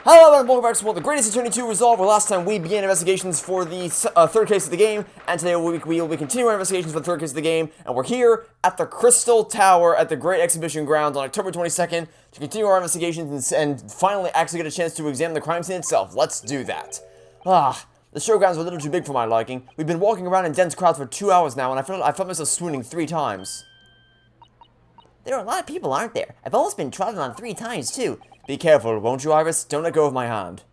Hello and welcome back to the Great Ace Attorney 2 Resolve, where last time we began investigations for the third case of the game, and today we will be continuing our investigations for the third case of the game, and we're here at the Crystal Tower at the Great Exhibition Grounds on October 22nd to continue our investigations and finally actually get a chance to examine the crime scene itself. Let's do that. The showgrounds are a little too big for my liking. We've been walking around in dense crowds for 2 hours now, and I felt myself swooning 3 times. There are a lot of people, aren't there? I've almost been trodden on 3 times, too. Be careful, won't you, Iris? Don't let go of my hand.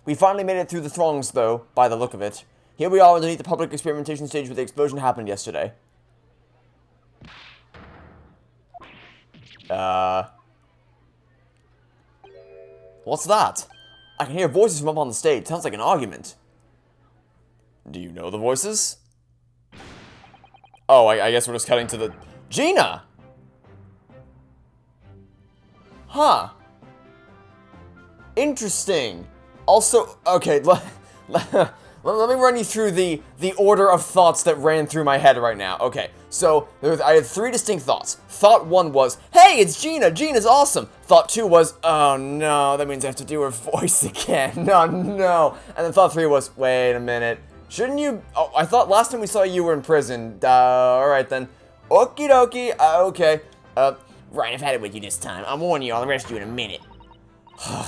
We finally made it through the throngs, though, by the look of it. Here we are underneath the public experimentation stage where the explosion happened yesterday. What's that? I can hear voices from up on the stage. Sounds like an argument. Do you know the voices? Oh, I guess we're just cutting to the... Gina! Huh. Interesting. Also, okay, let me run you through the order of thoughts that ran through my head right now. Okay, so I had 3 distinct thoughts. Thought 1 was, hey, it's Gina! Gina's awesome! Thought 2 was, oh no, that means I have to do her voice again. No. And then thought 3 was, wait a minute. Shouldn't you... Oh, I thought last time we saw you were in prison. Alright then. Okie dokie. Okay. Right, I've had it with you this time. I'm warning you, I'll arrest you in a minute.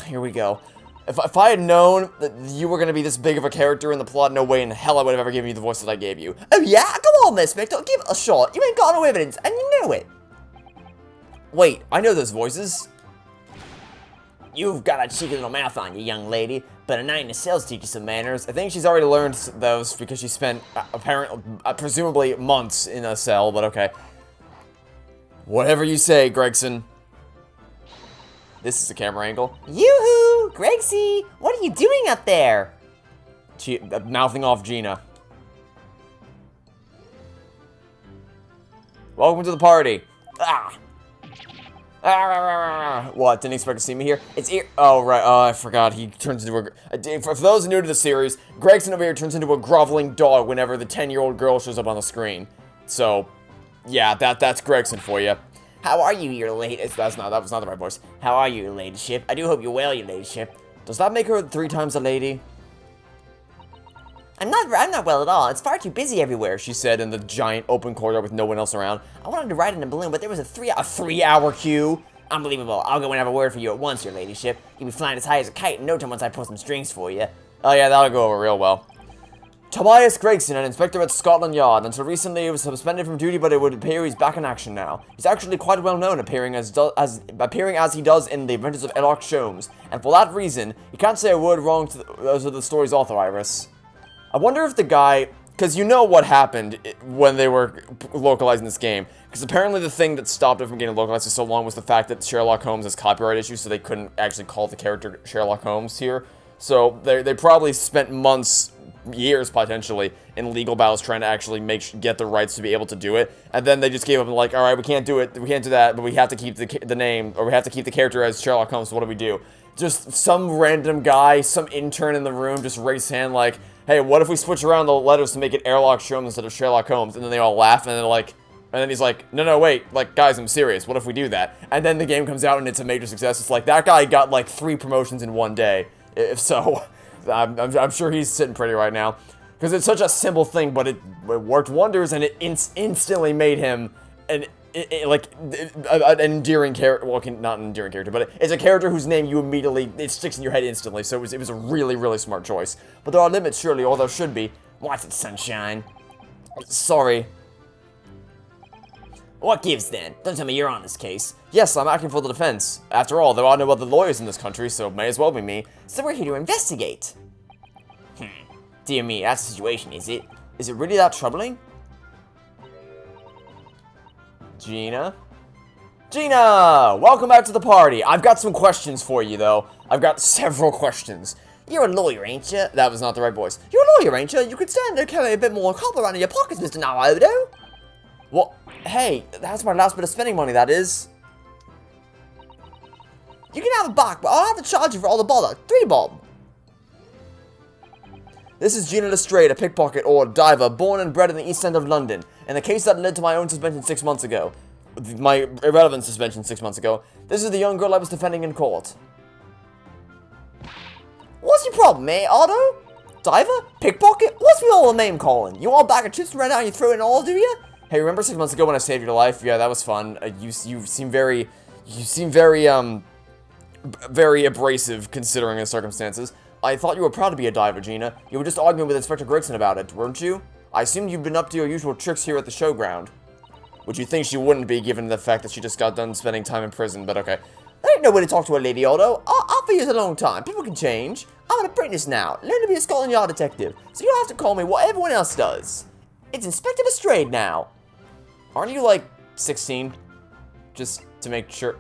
Here we go. If I had known that you were going to be this big of a character in the plot, no way in hell I would have ever given you the voice that I gave you. Oh yeah? Come on, Miss Victor, give it a shot. You ain't got no evidence, and you know it. Wait, I know those voices. You've got a cheeky little mouth on you, young lady, but a night in the cells teach you some manners. I think she's already learned those because she spent, presumably months in a cell, but okay. Whatever you say, Gregson. This is the camera angle. Yoo-hoo! Gregsy, what are you doing up there? Mouthing off Gina. Welcome to the party. What, didn't expect to see me here? It's here. Oh, right. Oh, I forgot. He turns into a... For those new to the series, Gregson over here turns into a groveling dog whenever the 10-year-old girl shows up on the screen. So... yeah, that's Gregson for you. How are you, your lady? That was not the right voice. How are you, your ladyship? I do hope you're well, your ladyship. Does that make her 3 times a lady? I'm not well at all. It's far too busy everywhere. She said in the giant open corridor with no one else around. I wanted to ride in a balloon, but there was a 3-hour queue. Unbelievable. I'll go and have a word for you at once, your ladyship. You'll be flying as high as a kite in no time once I pull some strings for you. Oh yeah, that'll go over real well. Tobias Gregson, an inspector at Scotland Yard. Until recently, he was suspended from duty, but it would appear he's back in action now. He's actually quite well known, appearing as he does in The Adventures of Sherlock Holmes. And for that reason, you can't say a word wrong to the story's author, Iris. I wonder if the guy... because you know what happened when they were localizing this game. Because apparently the thing that stopped it from getting localized for so long was the fact that Sherlock Holmes has copyright issues, so they couldn't actually call the character Sherlock Holmes here. So they probably spent months... years potentially in legal battles trying to actually get the rights to be able to do it, and then they just gave up and like, all right, we can't do that, but we have to keep the name, or we have to keep the character as Sherlock Holmes. So what do we do? Just some random guy, some intern in the room just raised hand like, hey, what if we switch around the letters to make it Sherlock Holmes instead of Sherlock Holmes? And then they all laugh, and then and then he's like, no, wait, like, guys, I'm serious. What if we do that? And then the game comes out and it's a major success. It's like, that guy got like 3 promotions in one day. If so, I'm sure he's sitting pretty right now. Because it's such a simple thing, but it worked wonders, and it instantly made him an endearing character. Well, not an endearing character, but it's a character whose name it sticks in your head instantly. So it was a really, really smart choice. But there are limits, surely, or there should be. What's it, sunshine? Sorry. What gives then? Don't tell me you're on this case. Yes, I'm acting for the defense. After all, there are no other lawyers in this country, so it may as well be me. So we're here to investigate. Dear me, that's the situation, is it? Is it really that troubling? Gina? Gina! Welcome back to the party. I've got some questions for you, though. I've got several questions. You're a lawyer, ain't you? That was not the right voice. You're a lawyer, ain't you? You could stand to carry a bit more copper around in your pockets, Mr. Naruto. Well, hey, that's my last bit of spending money, that is. You can have it back, but I'll have to charge you for all the bother. 3 bob. This is Gina Lestrade, a pickpocket or diver, born and bred in the East End of London. In the case that led to my own suspension 6 months ago. My irrelevant suspension 6 months ago. This is the young girl I was defending in court. What's your problem, eh, Otto? Diver? Pickpocket? What's with all the name calling? You want a bag of chips right now and you throw it in all, do you? Hey, remember 6 months ago when I saved your life? Yeah, that was fun. You seem very, very abrasive considering the circumstances. I thought you were proud to be a diver, Gina. You were just arguing with Inspector Gregson about it, weren't you? I assumed you'd been up to your usual tricks here at the showground. Which you think she wouldn't be, given the fact that she just got done spending time in prison, but okay. I ain't no way to talk to a lady, Otto. I'll be here a long time. People can change. I'm an apprentice now. Learn to be a Scotland Yard detective. So you don't have to call me what everyone else does. It's Inspector Lestrade now. Aren't you, like, 16? Just to make sure...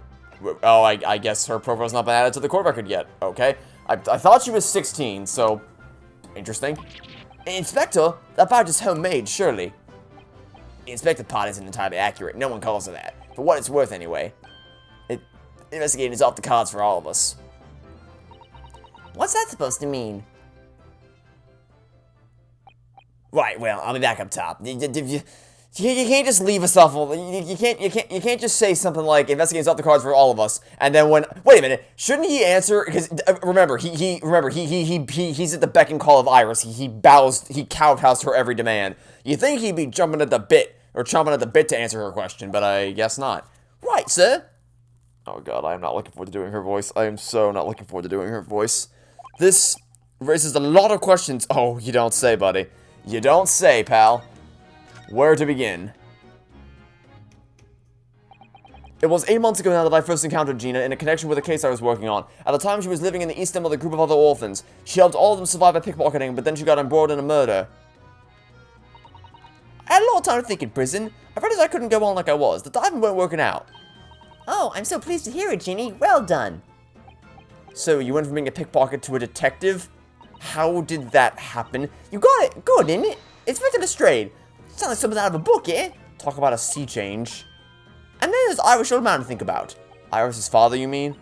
Oh, I guess her profile's not been added to the court record yet. Okay. I thought she was 16, so... Interesting. Inspector, that badge is homemade, surely. The Inspector part isn't entirely accurate. No one calls her that. For what it's worth, anyway. Investigating is off the cards for all of us. What's that supposed to mean? Right, well, I'll be back up top. You can't just leave us off. You can't just say something like investigating is off the cards for all of us, and then when wait a minute, shouldn't he answer? Because remember, he's at the beck and call of Iris. He kowtows to her every demand. You think he'd be jumping at the bit or chomping at the bit to answer her question, but I guess not. Right, sir. Oh god, I am not looking forward to doing her voice. I am so not looking forward to doing her voice. This raises a lot of questions. Oh, you don't say, buddy. You don't say, pal. Where to begin? It was 8 months ago now that I first encountered Gina in a connection with a case I was working on. At the time, she was living in the East End with a group of other orphans. She helped all of them survive by pickpocketing, but then she got embroiled in a murder. I had a lot of time to think in prison. I realized I couldn't go on like I was. The diving weren't working out. Oh, I'm so pleased to hear it, Ginny. Well done. So, you went from being a pickpocket to a detective? How did that happen? You got it. Good, didn't it? Inspector Lestrade. Sounds like something out of a book, eh? Talk about a sea change. And then there's Irish old man to think about. Iris's father, you mean?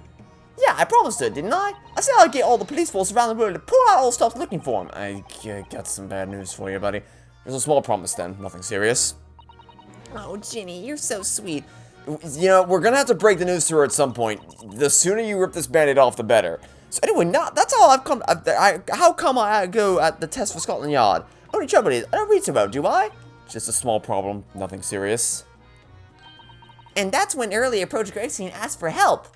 Yeah, I promised her, didn't I? I said I'd get all the police force around the world to pull out all stuff looking for him. I got some bad news for you, buddy. There's a small promise then, nothing serious. Oh, Ginny, you're so sweet. You know, we're gonna have to break the news to her at some point. The sooner you rip this band-aid off, the better. So anyway, that's all I've come... how come I go at the test for Scotland Yard? Only trouble is, I don't read so well, do I? Just a small problem, nothing serious. And that's when early approached Gregson and asked for help.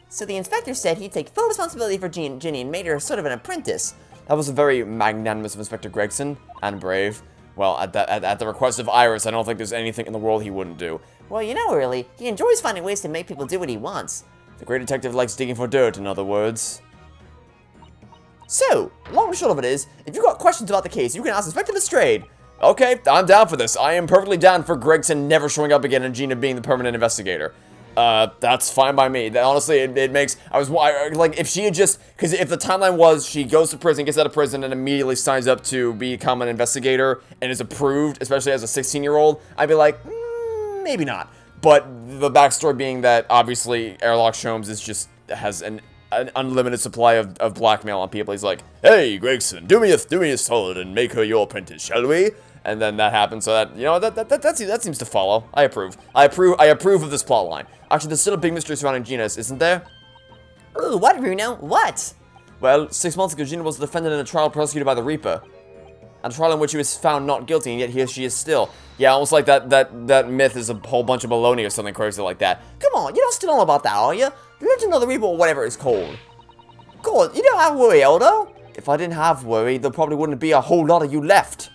So the inspector said he'd take full responsibility for Ginny and made her sort of an apprentice. That was a very magnanimous of Inspector Gregson, and brave. Well, at the request of Iris, I don't think there's anything in the world he wouldn't do. Well, you know, Early, he enjoys finding ways to make people do what he wants. The great detective likes digging for dirt, in other words. So, long and short of it is, if you've got questions about the case, you can ask Inspector Lestrade. Okay, I'm down for this. I am perfectly down for Gregson never showing up again and Gina being the permanent investigator. That's fine by me. Honestly, it makes... like, if she had just... Because if the timeline was she goes to prison, gets out of prison, and immediately signs up to become an investigator and is approved, especially as a 16-year-old, I'd be like, maybe not. But the backstory being that, obviously, Airlock Sholmes is just... has an unlimited supply of blackmail on people. He's like, hey, Gregson, do me a solid and make her your apprentice, shall we? And then that happens, so that, you know, that seems to follow. I approve. I approve of this plotline. Actually, there's still a big mystery surrounding Gina, isn't there? Ooh, what, Bruno? What? Well, 6 months ago, Gina was the defendant in a trial prosecuted by the Reaper. A trial in which he was found not guilty, and yet here she is still. Yeah, almost like that myth is a whole bunch of baloney or something crazy like that. Come on, you don't still know about that, are you? The Legend of the Reaper or whatever it's called. God, you don't have to worry, Aldo. If I didn't have worry, there probably wouldn't be a whole lot of you left.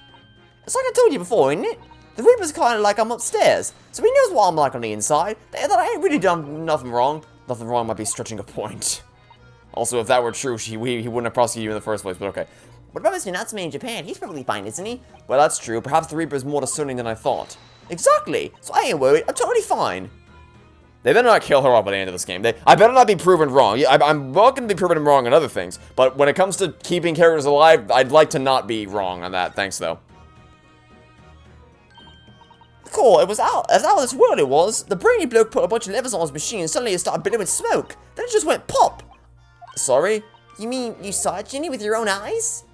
It's like I told you before, isn't it? The Reaper's kind of like I'm upstairs, so he knows what I'm like on the inside, that I ain't really done nothing wrong. Nothing wrong might be stretching a point. Also, if that were true, he wouldn't have prosecuted you in the first place, but okay. What about Mr. Natsume in Japan? He's perfectly fine, isn't he? Well, that's true. Perhaps the Reaper is more discerning than I thought. Exactly! So I ain't worried. I'm totally fine. They better not kill her off by the end of this game. I better not be proven wrong. Yeah, I'm welcome to be proven wrong on other things, but when it comes to keeping characters alive, I'd like to not be wrong on that. Thanks, though. Cool, it was out of this world it was. The brainy bloke put a bunch of levers on his machine and suddenly it started billowing smoke. Then it just went pop. Sorry? You mean you saw it, Ginny, with your own eyes?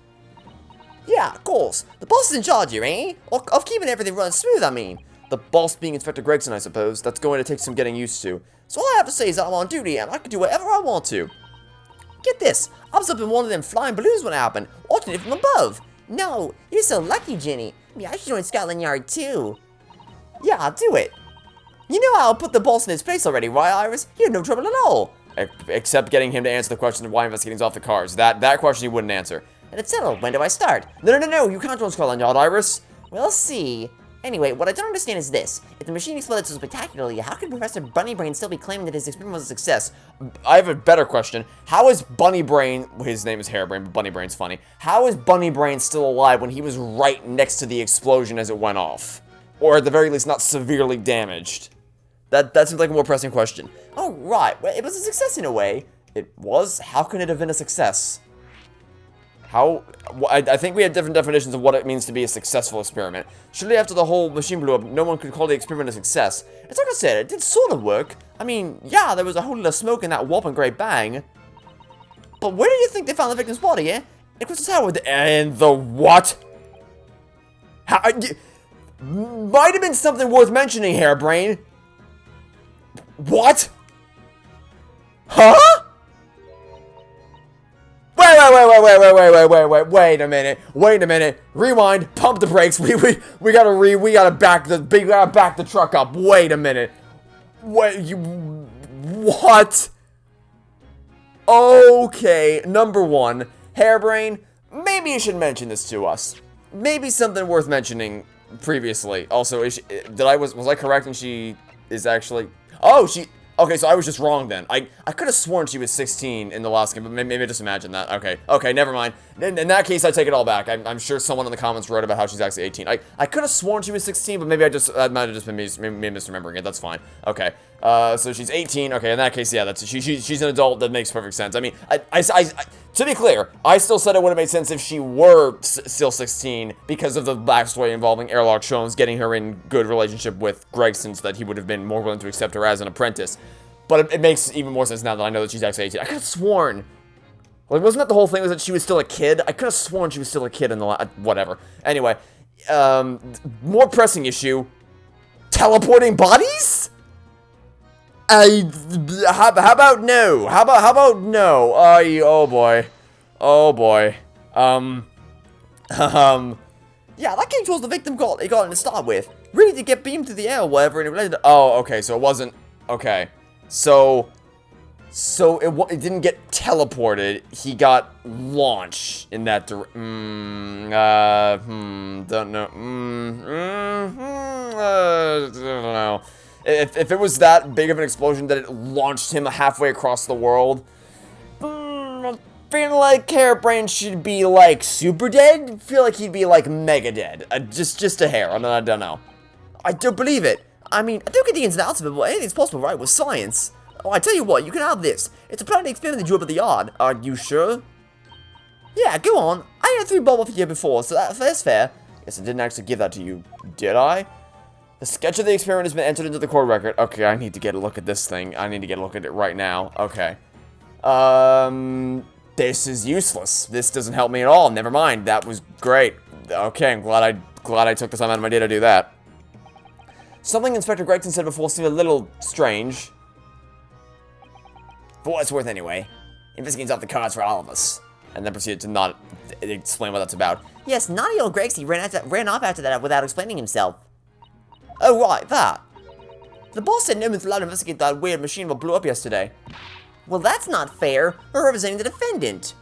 Yeah, of course. The boss is in charge here, eh? Of keeping everything running smooth, I mean. The boss being Inspector Gregson, I suppose. That's going to take some getting used to. So all I have to say is that I'm on duty and I can do whatever I want to. Get this, I was up in one of them flying balloons when it happened, watching it from above. No, you're so lucky, Ginny. Maybe I should join Scotland Yard too. Yeah, I'll do it. You know how I'll put the boss in his place already, right, Iris? You have no trouble at all. Except getting him to answer the question of why investigating's off the cards. That question he wouldn't answer. And it's settled. When do I start? No, you can't join Scotland Yard, Iris. We'll see. Anyway, what I don't understand is this. If the machine exploded so spectacularly, how could Professor Bunnybrain still be claiming that his experiment was a success? I have a better question. How is Bunnybrain, his name is Hairbrain, but Bunnybrain's funny. How is Bunnybrain still alive when he was right next to the explosion as it went off? Or at the very least, not severely damaged? That seems like a more pressing question. Oh, right. Well, it was a success in a way. It was? How can it have been a success? I think we have different definitions of what it means to be a successful experiment. Surely after the whole machine blew up, no one could call the experiment a success. It's like I said, it did sort of work. I mean, yeah, there was a whole lot of smoke in that whopping great bang. But where do you think they found the victim's body, eh? In Crystal Tower. And the what? Might have been something worth mentioning, Hairbrain. What? Huh? Wait a minute. Rewind, pump the brakes. We gotta back the truck up. Wait a minute. What? Okay, number one, Hairbrain, maybe you should mention this to us. Maybe something worth mentioning previously. Also, was I correct and she is actually... Oh, okay, so I was just wrong then. I could have sworn she was 16 in the last game, but maybe I just imagined that. Okay, never mind. In that case, I take it all back. I'm sure someone in the comments wrote about how she's actually 18. I could have sworn she was 16, but maybe that might have just been me misremembering it. That's fine. Okay, so she's 18. Okay, in that case, yeah, she's an adult. That makes perfect sense. I mean, to be clear, I still said it would have made sense if she were still 16 because of the backstory involving Airlock Sholmes getting her in good relationship with Gregson so that he would have been more willing to accept her as an apprentice. But it makes even more sense now that I know that she's actually 18. I could have sworn. Like, wasn't that the whole thing, was that she was still a kid? I could have sworn she was still a kid in the whatever. Anyway, more pressing issue. Teleporting bodies? How about no? How about no? Oh boy. Yeah, that game was the victim got in to start with. Really to get beamed through the air or whatever, and it related to... Oh, okay, so it wasn't... Okay. So it didn't get teleported. He got launched in that don't know. Don't know. If it was that big of an explosion that it launched him halfway across the world, I feel like Hairbrain should be like super dead. I feel like he'd be like mega dead. Just a hair. I don't know. I don't believe it. I mean, I don't get the ins and outs of it, but anything's possible, right, with science. Oh, I tell you what, you can have this. It's a planned experiment that drew up at the yard. Are you sure? Yeah, go on. I had 3 bob off here before, so that's fair. Guess I didn't actually give that to you, did I? The sketch of the experiment has been entered into the court record. Okay, I need to get a look at this thing. I need to get a look at it right now. Okay. This is useless. This doesn't help me at all. Never mind. That was great. Okay, I'm glad I took the time out of my day to do that. Something Inspector Gregson said before seemed a little strange. For what it's worth anyway. Investigating's off the cards for all of us. And then proceeded to not explain what that's about. Yes, naughty old Gregson ran off after that without explaining himself. Oh, right, that. The boss said no one's allowed to investigate that weird machine that blew up yesterday. Well, that's not fair. We're representing the defendant.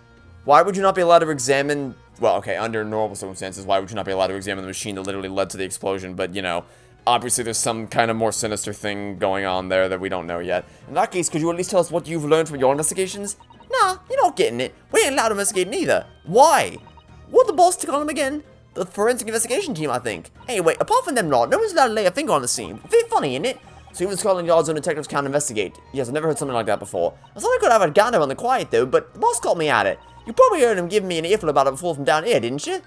Why would you not be allowed to examine... Well, okay, under normal circumstances, why would you not be allowed to examine the machine that literally led to the explosion? But, you know... Obviously, there's some kind of more sinister thing going on there that we don't know yet. In that case, could you at least tell us what you've learned from your investigations? Nah, you're not getting it. We ain't allowed to investigate neither. Why? What the boss to call him again? The forensic investigation team, I think. Anyway, apart from them lot, no one's allowed to lay a finger on the scene. Very funny, isn't it? So even Scotland Yard's own detectives can't investigate. Yes, I've never heard something like that before. I thought I could have a gander on the quiet, though, but the boss caught me at it. You probably heard him giving me an earful about it before from down here, didn't you?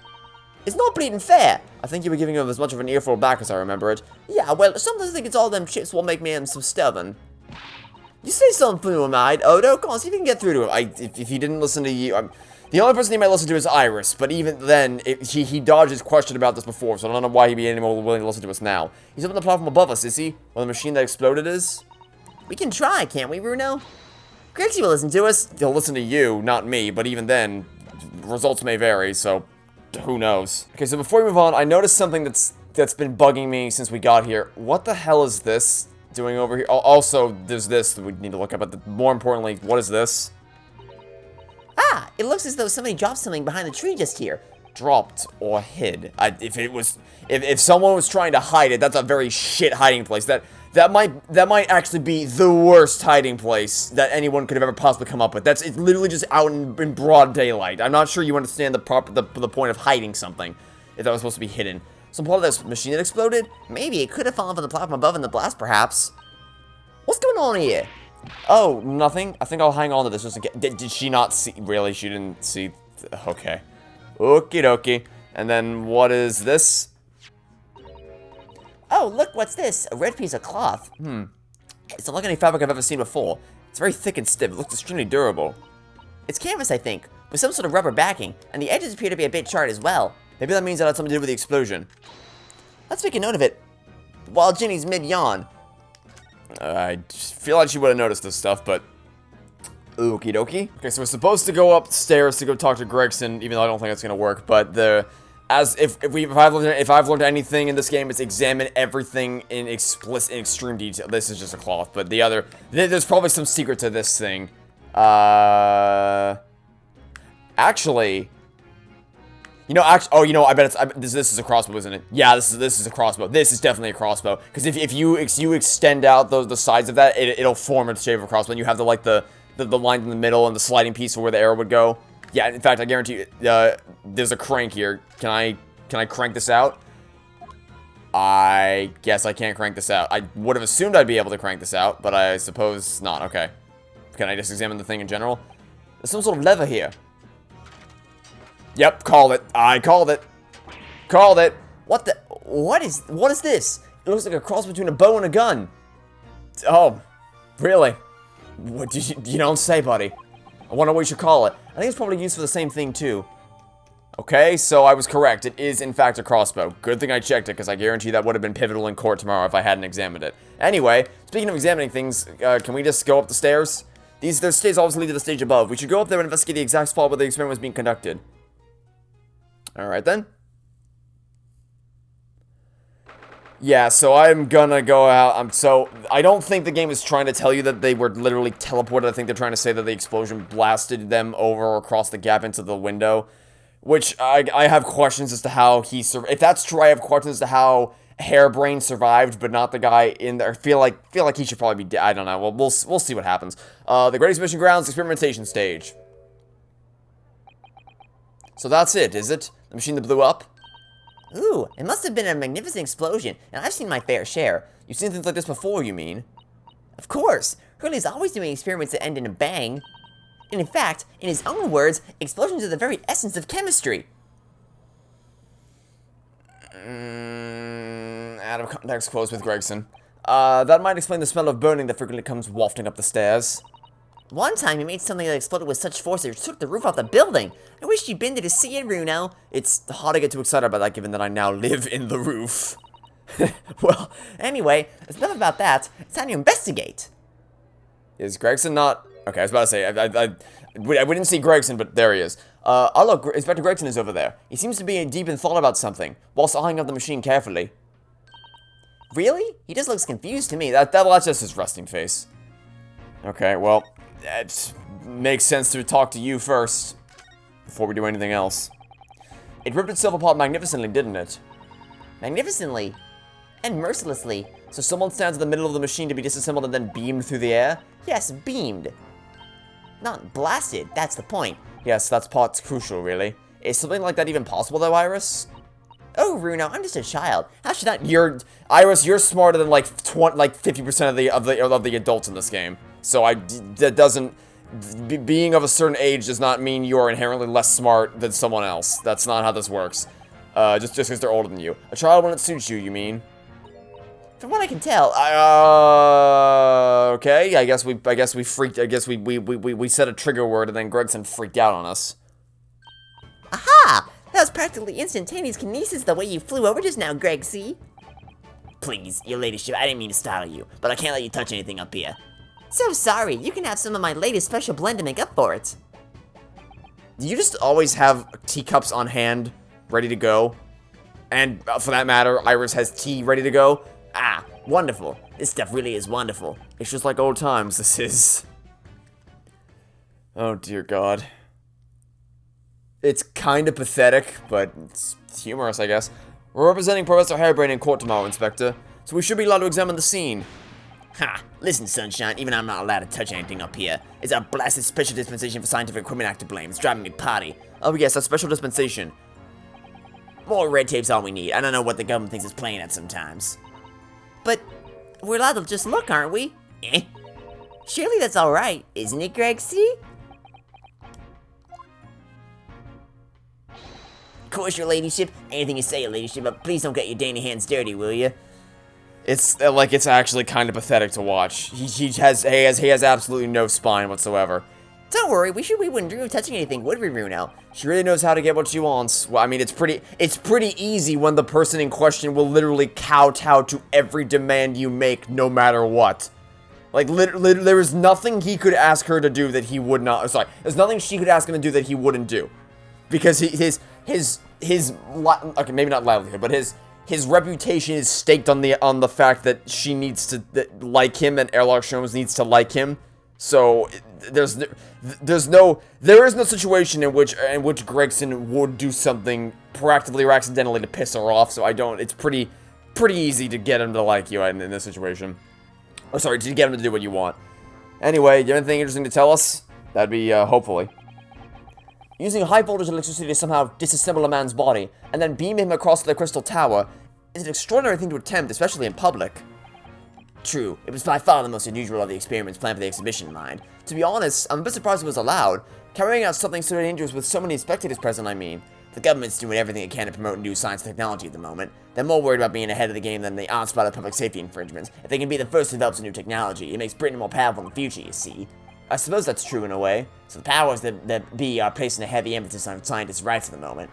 It's not bleeding fair. I think you were giving him as much of an earful back as I remember it. Yeah, well, sometimes I think it's all them chips what make me so stubborn. You say something to him, mate. Odo, come on, see if you can get through to him. If he didn't listen to you, the only person he might listen to is Iris, but even then, he dodged his question about this before, so I don't know why he'd be any more willing to listen to us now. He's up on the platform above us, is he? Where the machine that exploded is? We can try, can't we, Bruno? Grixie will listen to us. He'll listen to you, not me, but even then, results may vary, so who knows. Okay, so before we move on, I noticed something that's been bugging me since we got here. What the hell is this doing over here? Also, there's this that we need to look at, but more importantly, what is this? Ah, it looks as though somebody dropped something behind the tree just here. Dropped or hid. If someone was trying to hide it, that's a very shit hiding place. That might actually be the worst hiding place that anyone could have ever possibly come up with. It's literally just out in broad daylight. I'm not sure you understand the point of hiding something if that was supposed to be hidden. Some part of this machine that exploded? Maybe it could have fallen from the platform above in the blast, perhaps. What's going on here? Oh, nothing. I think I'll hang on to this just in case. Did she not see? Really? She didn't see? Okay. Okie dokie. And then what is this? Oh, look, what's this? A red piece of cloth. It's not like any fabric I've ever seen before. It's very thick and stiff. It looks extremely durable. It's canvas, I think, with some sort of rubber backing, and the edges appear to be a bit charred as well. Maybe that means that had something to do with the explosion. Let's make a note of it. While Ginny's mid-yawn. I feel like she would have noticed this stuff, but okie dokie. Okay, so we're supposed to go upstairs to go talk to Gregson, even though I don't think it's gonna work. But if I've learned anything in this game, it's examine everything in extreme detail. This is just a cloth, but there's probably some secret to this thing. Actually. I bet this is a crossbow, isn't it? Yeah, this is a crossbow. This is definitely a crossbow. Because if you extend out the sides of that, it'll form a shape of a crossbow. And you have the line in the middle and the sliding piece for where the arrow would go. Yeah, in fact, I guarantee you, there's a crank here. Can I crank this out? I guess I can't crank this out. I would have assumed I'd be able to crank this out, but I suppose not. Okay. Can I just examine the thing in general? There's some sort of lever here. Yep, called it. I called it. Called it. What is this? It looks like a cross between a bow and a gun. Oh, really? What you don't say, buddy. I wonder what you should call it. I think it's probably used for the same thing, too. Okay, so I was correct. It is, in fact, a crossbow. Good thing I checked it, because I guarantee that would have been pivotal in court tomorrow if I hadn't examined it. Anyway, speaking of examining things, can we just go up the stairs? Those stairs obviously lead to the stage above. We should go up there and investigate the exact spot where the experiment was being conducted. Alright then. Yeah, so I'm gonna go out. So I don't think the game is trying to tell you that they were literally teleported. I think they're trying to say that the explosion blasted them over or across the gap into the window. Which I have questions as to how he survived. If that's true, I have questions as to how Hairbrain survived, but not the guy in there. I feel like he should probably be dead. I don't know. Well, we'll see what happens. The Great Ace Mission Grounds experimentation stage. So that's it, is it? The machine that blew up? Ooh, it must have been a magnificent explosion, and I've seen my fair share. You've seen things like this before, you mean? Of course. Hurley's always doing experiments that end in a bang. And in fact, in his own words, explosions are the very essence of chemistry. Out of context quotes with Gregson. That might explain the smell of burning that frequently comes wafting up the stairs. One time he made something that exploded with such force that it took the roof off the building. I wish you'd been there to see it, Runo. It's hard to get too excited about that given that I now live in the roof. Well, anyway, it's enough about that. It's time to investigate. Is Gregson not... Okay, I was about to say, I didn't see Gregson, but there he is. Oh look, Inspector Gregson is over there. He seems to be deep in thought about something, whilst eyeing up the machine carefully. Really? He just looks confused to me. That's just his resting face. Okay, well... It makes sense to talk to you first, before we do anything else. It ripped itself apart magnificently, didn't it? Magnificently? And mercilessly. So someone stands in the middle of the machine to be disassembled and then beamed through the air? Yes, beamed. Not blasted, that's the point. Yes, that's part's crucial, really. Is something like that even possible, though, Iris? Oh, Runo, I'm just a child. How should that... Iris, you're smarter than like 50% of the adults in this game. So that doesn't... Being of a certain age does not mean you are inherently less smart than someone else. That's not how this works. Just because they're older than you. A child when it suits you, you mean? From what I can tell, okay. I guess we freaked. I guess we said a trigger word and then Gregson freaked out on us. Aha! That was practically instantaneous kinesis the way you flew over just now, Gregsy. Please, your ladyship, I didn't mean to startle you, but I can't let you touch anything up here. So sorry, you can have some of my latest special blend to make up for it. Do you just always have teacups on hand, ready to go? And for that matter, Iris has tea ready to go? Ah, wonderful. This stuff really is wonderful. It's just like old times, this is. Oh dear God. It's kinda pathetic, but it's humorous, I guess. We're representing Professor Harebrain in court tomorrow, Inspector, so we should be allowed to examine the scene. Ha! Listen, Sunshine, even I'm not allowed to touch anything up here. It's a blasted special dispensation for Scientific Equipment Act to blame. It's driving me potty. Oh yes, a special dispensation. More red tape's all we need. I don't know what the government thinks it's playing at sometimes. But we're allowed to just look, aren't we? Eh? Surely that's alright, isn't it, Greg C? Of course, your ladyship. Anything you say, your ladyship, but please don't get your dainty hands dirty, will you? It's like it's actually kind of pathetic to watch. He has absolutely no spine whatsoever. Don't worry, we wouldn't dream of touching anything, would we, Bruno? She really knows how to get what she wants. Well, I mean, it's pretty easy when the person in question will literally kowtow to every demand you make, no matter what. Like, literally, there is nothing he could ask her to do that he would not. Sorry, there's nothing she could ask him to do that he wouldn't do, because his okay, maybe not livelihood, but his reputation is staked on the fact that she needs to like him, and Airlock Sholmes needs to like him. So there is no situation in which Gregson would do something proactively or accidentally to piss her off. So it's pretty easy to get him to like you in this situation. Or sorry, to get him to do what you want. Anyway, you have anything interesting to tell us? That'd be hopefully. Using high voltage electricity to somehow disassemble a man's body, and then beam him across the Crystal Tower, is an extraordinary thing to attempt, especially in public. True, it was by far the most unusual of the experiments planned for the exhibition, mind. To be honest, I'm a bit surprised it was allowed. Carrying out something so dangerous with so many spectators present, I mean. The government's doing everything it can to promote new science and technology at the moment. They're more worried about being ahead of the game than the onslaught of public safety infringements. If they can be the first to develop some new technology, it makes Britain more powerful in the future, you see. I suppose that's true in a way. So the powers that be are placing a heavy emphasis on scientists' rights at the moment.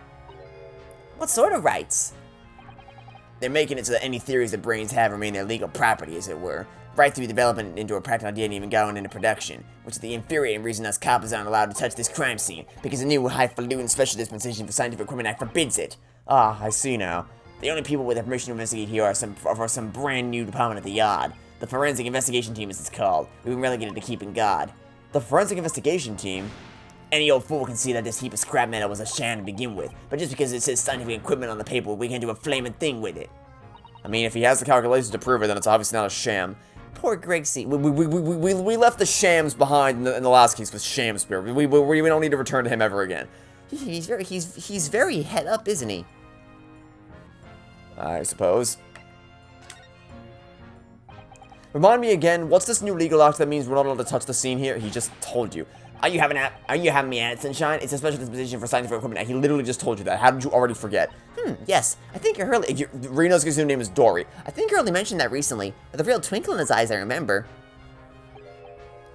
What sort of rights? They're making it so that any theories that brains have remain their legal property, as it were. Right through development into a practical idea and even going into production. Which is the infuriating reason us coppers aren't allowed to touch this crime scene, because the new highfalutin special dispensation for Scientific Equipment Act forbids it. Ah, I see now. The only people with the permission to investigate here are some brand new department at the Yard. The Forensic Investigation Team, as it's called. We've been relegated to keeping guard. The Forensic Investigation Team? Any old fool can see that this heap of scrap metal was a sham to begin with, but just because it says scientific equipment on the paper, we can't do a flaming thing with it. I mean, if he has the calculations to prove it, then it's obviously not a sham. Poor Greg C. We left the shams behind in the last case with Shakespeare. We don't need to return to him ever again. He's very head up, isn't he? I suppose. Remind me again, what's this new legal act that means we're not allowed to touch the scene here? He just told you. Are you having me at it, Sunshine? It's a special disposition for scientific equipment act. He literally just told you that. How did you already forget? Yes. I think Hurley... Reno's new name is Dory. I think Hurley mentioned that recently. With a real twinkle in his eyes, I remember.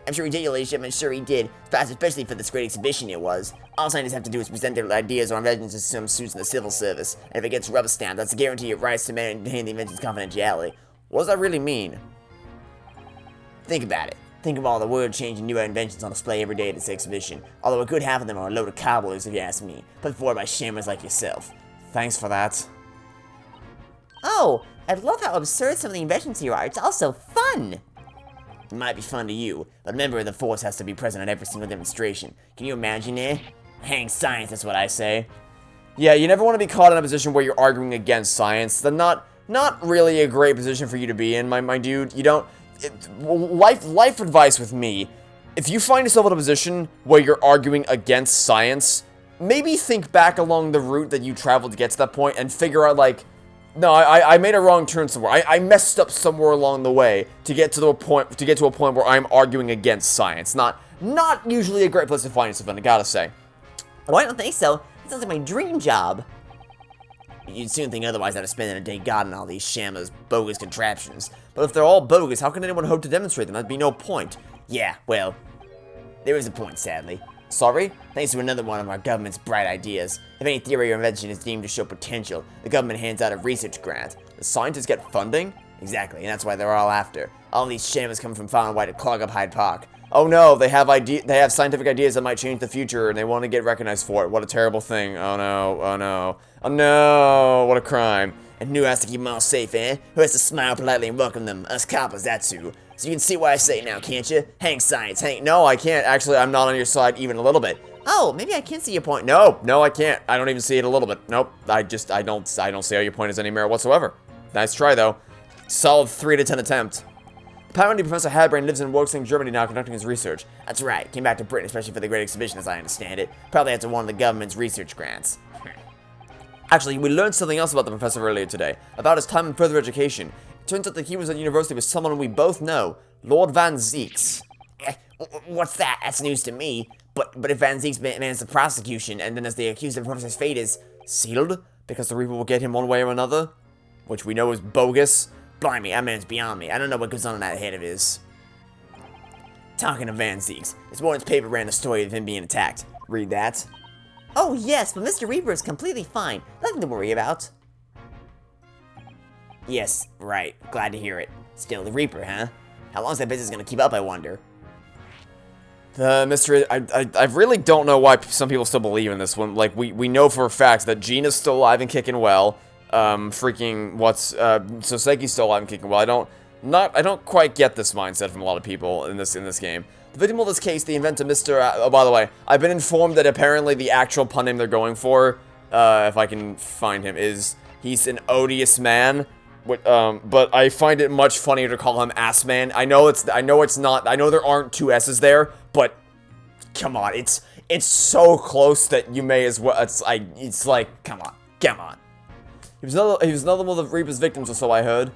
I'm sure he did, your ladyship. I'm sure he did. Especially for this great exhibition it was. All scientists have to do is present their ideas or inventions to some suits in the civil service. And if it gets rubber stamped, that's a guarantee of rights to maintain the invention's confidentiality. What does that really mean? Think about it. Think of all the world-changing new inventions on display every day at this exhibition. Although a good half of them are a load of cobblers, if you ask me. Put forward by shammers like yourself. Thanks for that. Oh, I love how absurd some of the inventions here are. It's also fun! It might be fun to you, but a member of the force has to be present at every single demonstration. Can you imagine it? Hang science, that's what I say. Yeah, you never want to be caught in a position where you're arguing against science. That's not really a great position for you to be in, my dude. You don't... life advice with me, if you find yourself in a position where you're arguing against science, maybe think back along the route that you traveled to get to that point and figure out, like, no, I made a wrong turn somewhere. I messed up somewhere along the way to get to a point where I'm arguing against science. Not usually a great place to find yourself in, I gotta say. Oh, I don't think so. It sounds like my dream job. You'd soon think otherwise out of spending a day guarding all these shammers, bogus contraptions. But if they're all bogus, how can anyone hope to demonstrate them? That'd be no point. Yeah, well, there is a point, sadly. Sorry? Thanks to another one of our government's bright ideas. If any theory or invention is deemed to show potential, the government hands out a research grant. The scientists get funding? Exactly, and that's why they're all after. All these shamans come from far and wide to clog up Hyde Park. Oh no, they have scientific ideas that might change the future, and they want to get recognized for it. What a terrible thing. Oh no, oh no. Oh no, what a crime. And who has to keep them all safe, eh? Who has to smile politely and welcome them? Us coppers, that's who. So you can see why I say it now, can't you? Hang science, hang... No, I can't. Actually, I'm not on your side even a little bit. Oh, maybe I can see your point. No, I can't. I don't even see it a little bit. Nope. I don't see how your point is any merit whatsoever. Nice try, though. Solid 3 to 10 attempt. Apparently, Professor Hairbrain lives in Woksing, Germany now, conducting his research. That's right. Came back to Britain, especially for the Great Exhibition, as I understand it. Probably after one of the government's research grants. Actually, we learned something else about the professor earlier today, about his time in further education. It turns out that he was at university with someone we both know, Lord Van Zeeks. What's that? That's news to me. But if Van Zeeks manages the prosecution, and then as they accuse the professor's fate is sealed, because the Reaper will get him one way or another, which we know is bogus. Blimey, that man's beyond me. I don't know what goes on in that head of his. Talking of Van Zeeks, this morning's paper ran a story of him being attacked. Read that. Oh yes, but Mr. Reaper is completely fine. Nothing to worry about. Yes, right. Glad to hear it. Still the Reaper, huh? How long is that business gonna keep up, I wonder? The mystery, I really don't know why some people still believe in this one. Like, we know for a fact that Gina's still alive and kicking well. Soseki's still alive and kicking well. I don't quite get this mindset from a lot of people in this game. The victim of this case, the inventor, oh, by the way, I've been informed that apparently the actual pun name they're going for, if I can find him, he's an odious man. But I find it much funnier to call him Ass Man. I know it's not. I know there aren't 2 S's there, but come on, it's so close that you may as well. It's like, come on. He was another one of the Reaper's victims, or so I heard.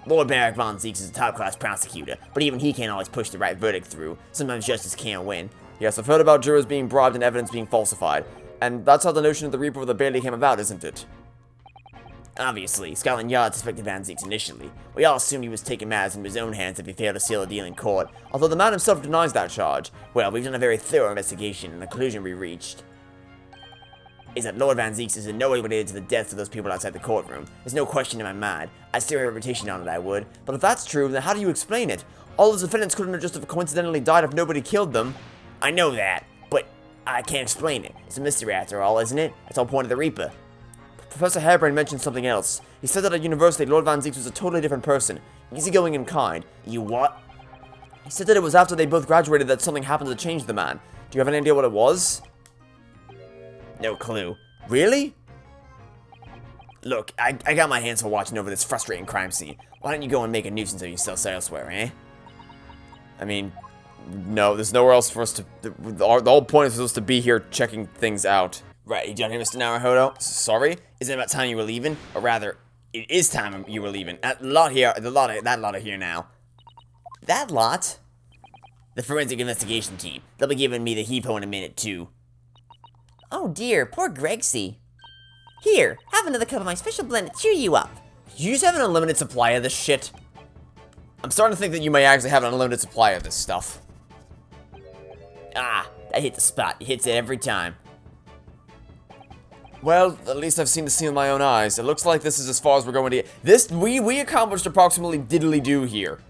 Lord Barrack Von Zeeks is a top-class prosecutor, but even he can't always push the right verdict through. Sometimes justice can't win. Yes, I've heard about jurors being bribed and evidence being falsified. And that's how the notion of the Reaper of the Bailey came about, isn't it? Obviously, Scotland Yard suspected Van Zeeks initially. We all assumed he was taking matters into his own hands if he failed to seal a deal in court, although the man himself denies that charge. Well, we've done a very thorough investigation, and the conclusion we reached is that Lord Van Zeeks is in no way related to the deaths of those people outside the courtroom. There's no question in my mind. I'd steer a reputation on it, I would. But if that's true, then how do you explain it? All those defendants couldn't have just have coincidentally died if nobody killed them. I know that, but I can't explain it. It's a mystery after all, isn't it? That's all point of the Reaper. Professor Hairbrain mentioned something else. He said that at university, Lord Van Zeeks was a totally different person. Easygoing and kind. You what? He said that it was after they both graduated that something happened to change the man. Do you have any idea what it was? No clue. Really? Look, I got my hands full watching over this frustrating crime scene. Why don't you go and make a nuisance of yourselves elsewhere, eh? I mean, no, there's nowhere else for us to... The whole point is supposed to be here checking things out. Right, you done here, Mr. Naruhodo? Sorry? Is it about time you were leaving? Or rather, it is time you were leaving. That lot are here now. That lot? The forensic investigation team. They'll be giving me the heave-ho in a minute, too. Oh dear, poor Gregsy. Here, have another cup of my special blend to cheer you up. You just have an unlimited supply of this shit? I'm starting to think that you may actually have an unlimited supply of this stuff. Ah, that hit the spot. It hits it every time. Well, at least I've seen the scene with my own eyes. It looks like this is as far as we're going to get. This, we accomplished approximately diddly-do here.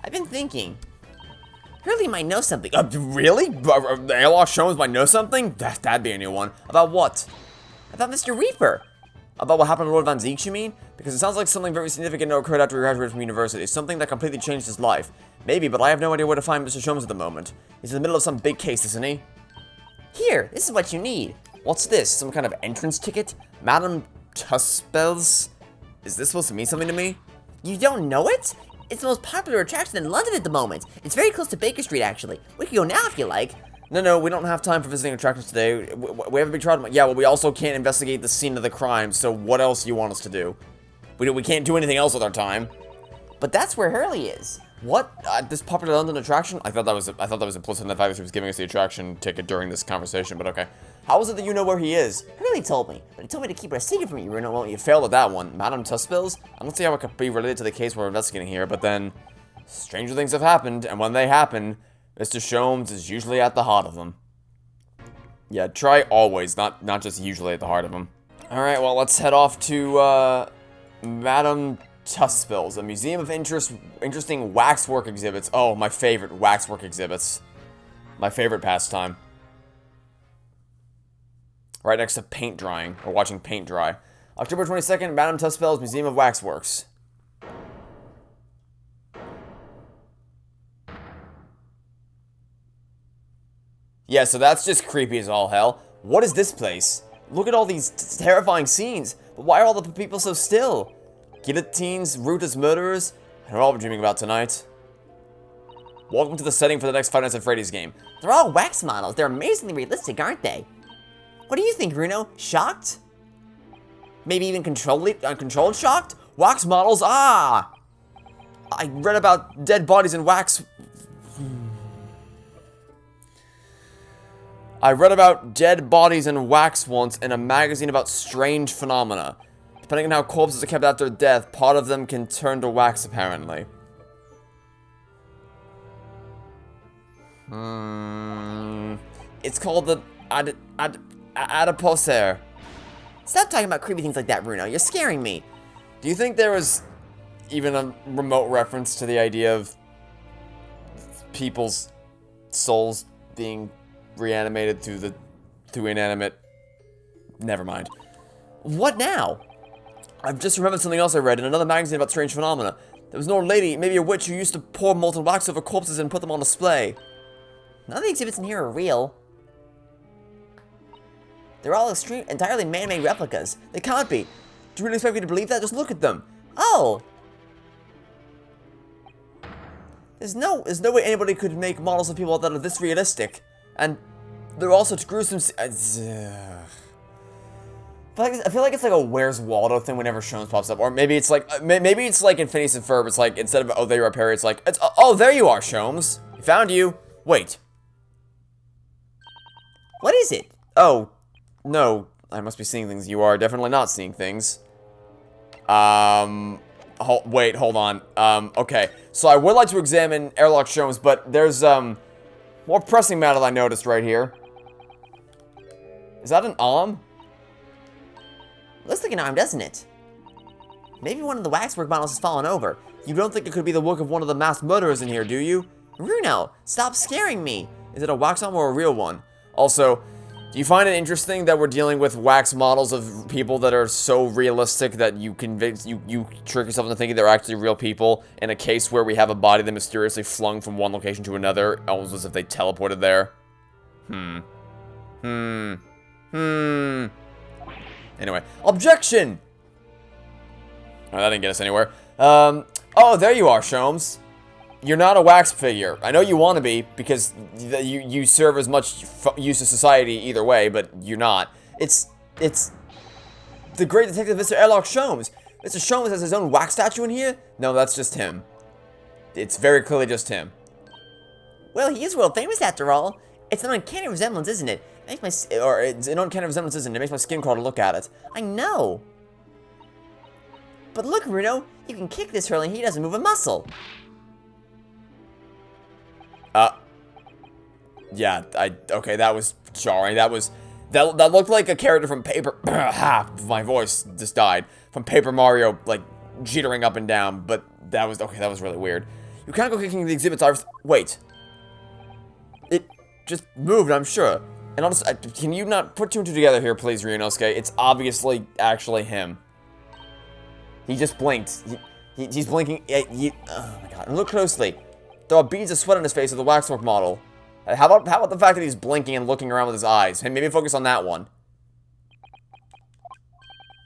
I've been thinking. Hurley might know something. Really? The Airlock Sholmes might know something? That'd be a new one. About what? About Mr. Reaper. About what happened to Lord Van Zeeks, you mean? Because it sounds like something very significant occurred after he graduated from university. Something that completely changed his life. Maybe, but I have no idea where to find Mr. Sholmes at the moment. He's in the middle of some big case, isn't he? Here, this is what you need. What's this? Some kind of entrance ticket? Madame Tuspels? Is this supposed to mean something to me? You don't know it? It's the most popular attraction in London at the moment. It's very close to Baker Street, actually. We could go now if you like. No, we don't have time for visiting attractions today. We have a big trial. Yeah, well, we also can't investigate the scene of the crime, so what else do you want us to do? We can't do anything else with our time. But that's where Hurley is. What? This popular London attraction? I thought that was implicit in the fact that she was giving us the attraction ticket during this conversation, but okay. How is it that you know where he is? Hurley told me, but he told me to keep it a secret from you, Reno. Well, you failed at that one. Madame Tuspils? I don't see how it could be related to the case we're investigating here, but then stranger things have happened, and when they happen, Mr. Sholmes is usually at the heart of them. Yeah, try always, not just usually at the heart of them. Alright, well, let's head off to, Madame Tusk Spills, a museum of interesting waxwork exhibits. Oh, my favorite waxwork exhibits. My favorite pastime. Right next to paint drying, or watching paint dry. October 22nd, Madame Tuspel's Museum of Waxworks. Yeah, so that's just creepy as all hell. What is this place? Look at all these terrifying scenes. But why are all the people so still? Guillotines, root as murderers? I know what I'm dreaming about tonight. Welcome to the setting for the next Five Nights at Freddy's game. They're all wax models. They're amazingly realistic, aren't they? What do you think, Bruno? Shocked? Maybe even uncontrolled shocked? Wax models? Ah! I read about dead bodies in wax... I read about dead bodies in wax once in a magazine about strange phenomena. Depending on how corpses are kept after death, part of them can turn to wax, apparently. It's called the adipocere. Stop talking about creepy things like that, Bruno. You're scaring me. Do you think there was even a remote reference to the idea of people's souls being reanimated through inanimate? Never mind. What now? I've just remembered something else I read in another magazine about strange phenomena. There was an old lady, maybe a witch, who used to pour molten wax over corpses and put them on display. None of the exhibits in here are real. They're all entirely man-made replicas. They can't be. Do you really expect me to believe that? Just look at them. Oh! There's no way anybody could make models of people that are this realistic. And they're all such gruesome... I feel like it's like a Where's Waldo thing whenever Sholmes pops up. Or maybe it's like in Phineas and Ferb, it's like, instead of, oh, there you are, Perry, it's like, oh, there you are, Sholmes. We found you. Wait. What is it? Oh, no. I must be seeing things. You are definitely not seeing things. Wait, hold on. Okay. So I would like to examine Airlock Sholmes, but there's, more pressing matter I noticed right here. Is that an arm? Looks like an arm, doesn't it? Maybe one of the waxwork models has fallen over. You don't think it could be the work of one of the mass murderers in here, do you? Bruno, stop scaring me. Is it a wax arm or a real one? Also, do you find it interesting that we're dealing with wax models of people that are so realistic that you trick yourself into thinking they're actually real people in a case where we have a body that mysteriously flung from one location to another, almost as if they teleported there? Anyway, objection! Oh, that didn't get us anywhere. Oh, there you are, Sholmes. You're not a wax figure. I know you want to be, because you serve as much use to society either way, but you're not. It's the great detective Mr. Airlock Sholmes. Mr. Sholmes has his own wax statue in here? No, that's just him. It's very clearly just him. Well, he is world famous after all. It's an uncanny resemblance, isn't it? It's an uncanny resemblance, isn't it? It makes my skin crawl to look at it. I know. But look, Bruno, you can kick this hurling, he doesn't move a muscle. Yeah, okay, that was jarring. That looked like a character from Paper... my voice just died. From Paper Mario, like, jittering up and down, but that was really weird. You can't go kicking the exhibits, wait. It just moved, I'm sure. And honestly, can you not put two and two together here, please, Ryunosuke? It's obviously actually him. He just blinked. He's blinking. Oh my god. And look closely. There are beads of sweat on his face of the waxwork model. How about the fact that he's blinking and looking around with his eyes? Hey, maybe focus on that one.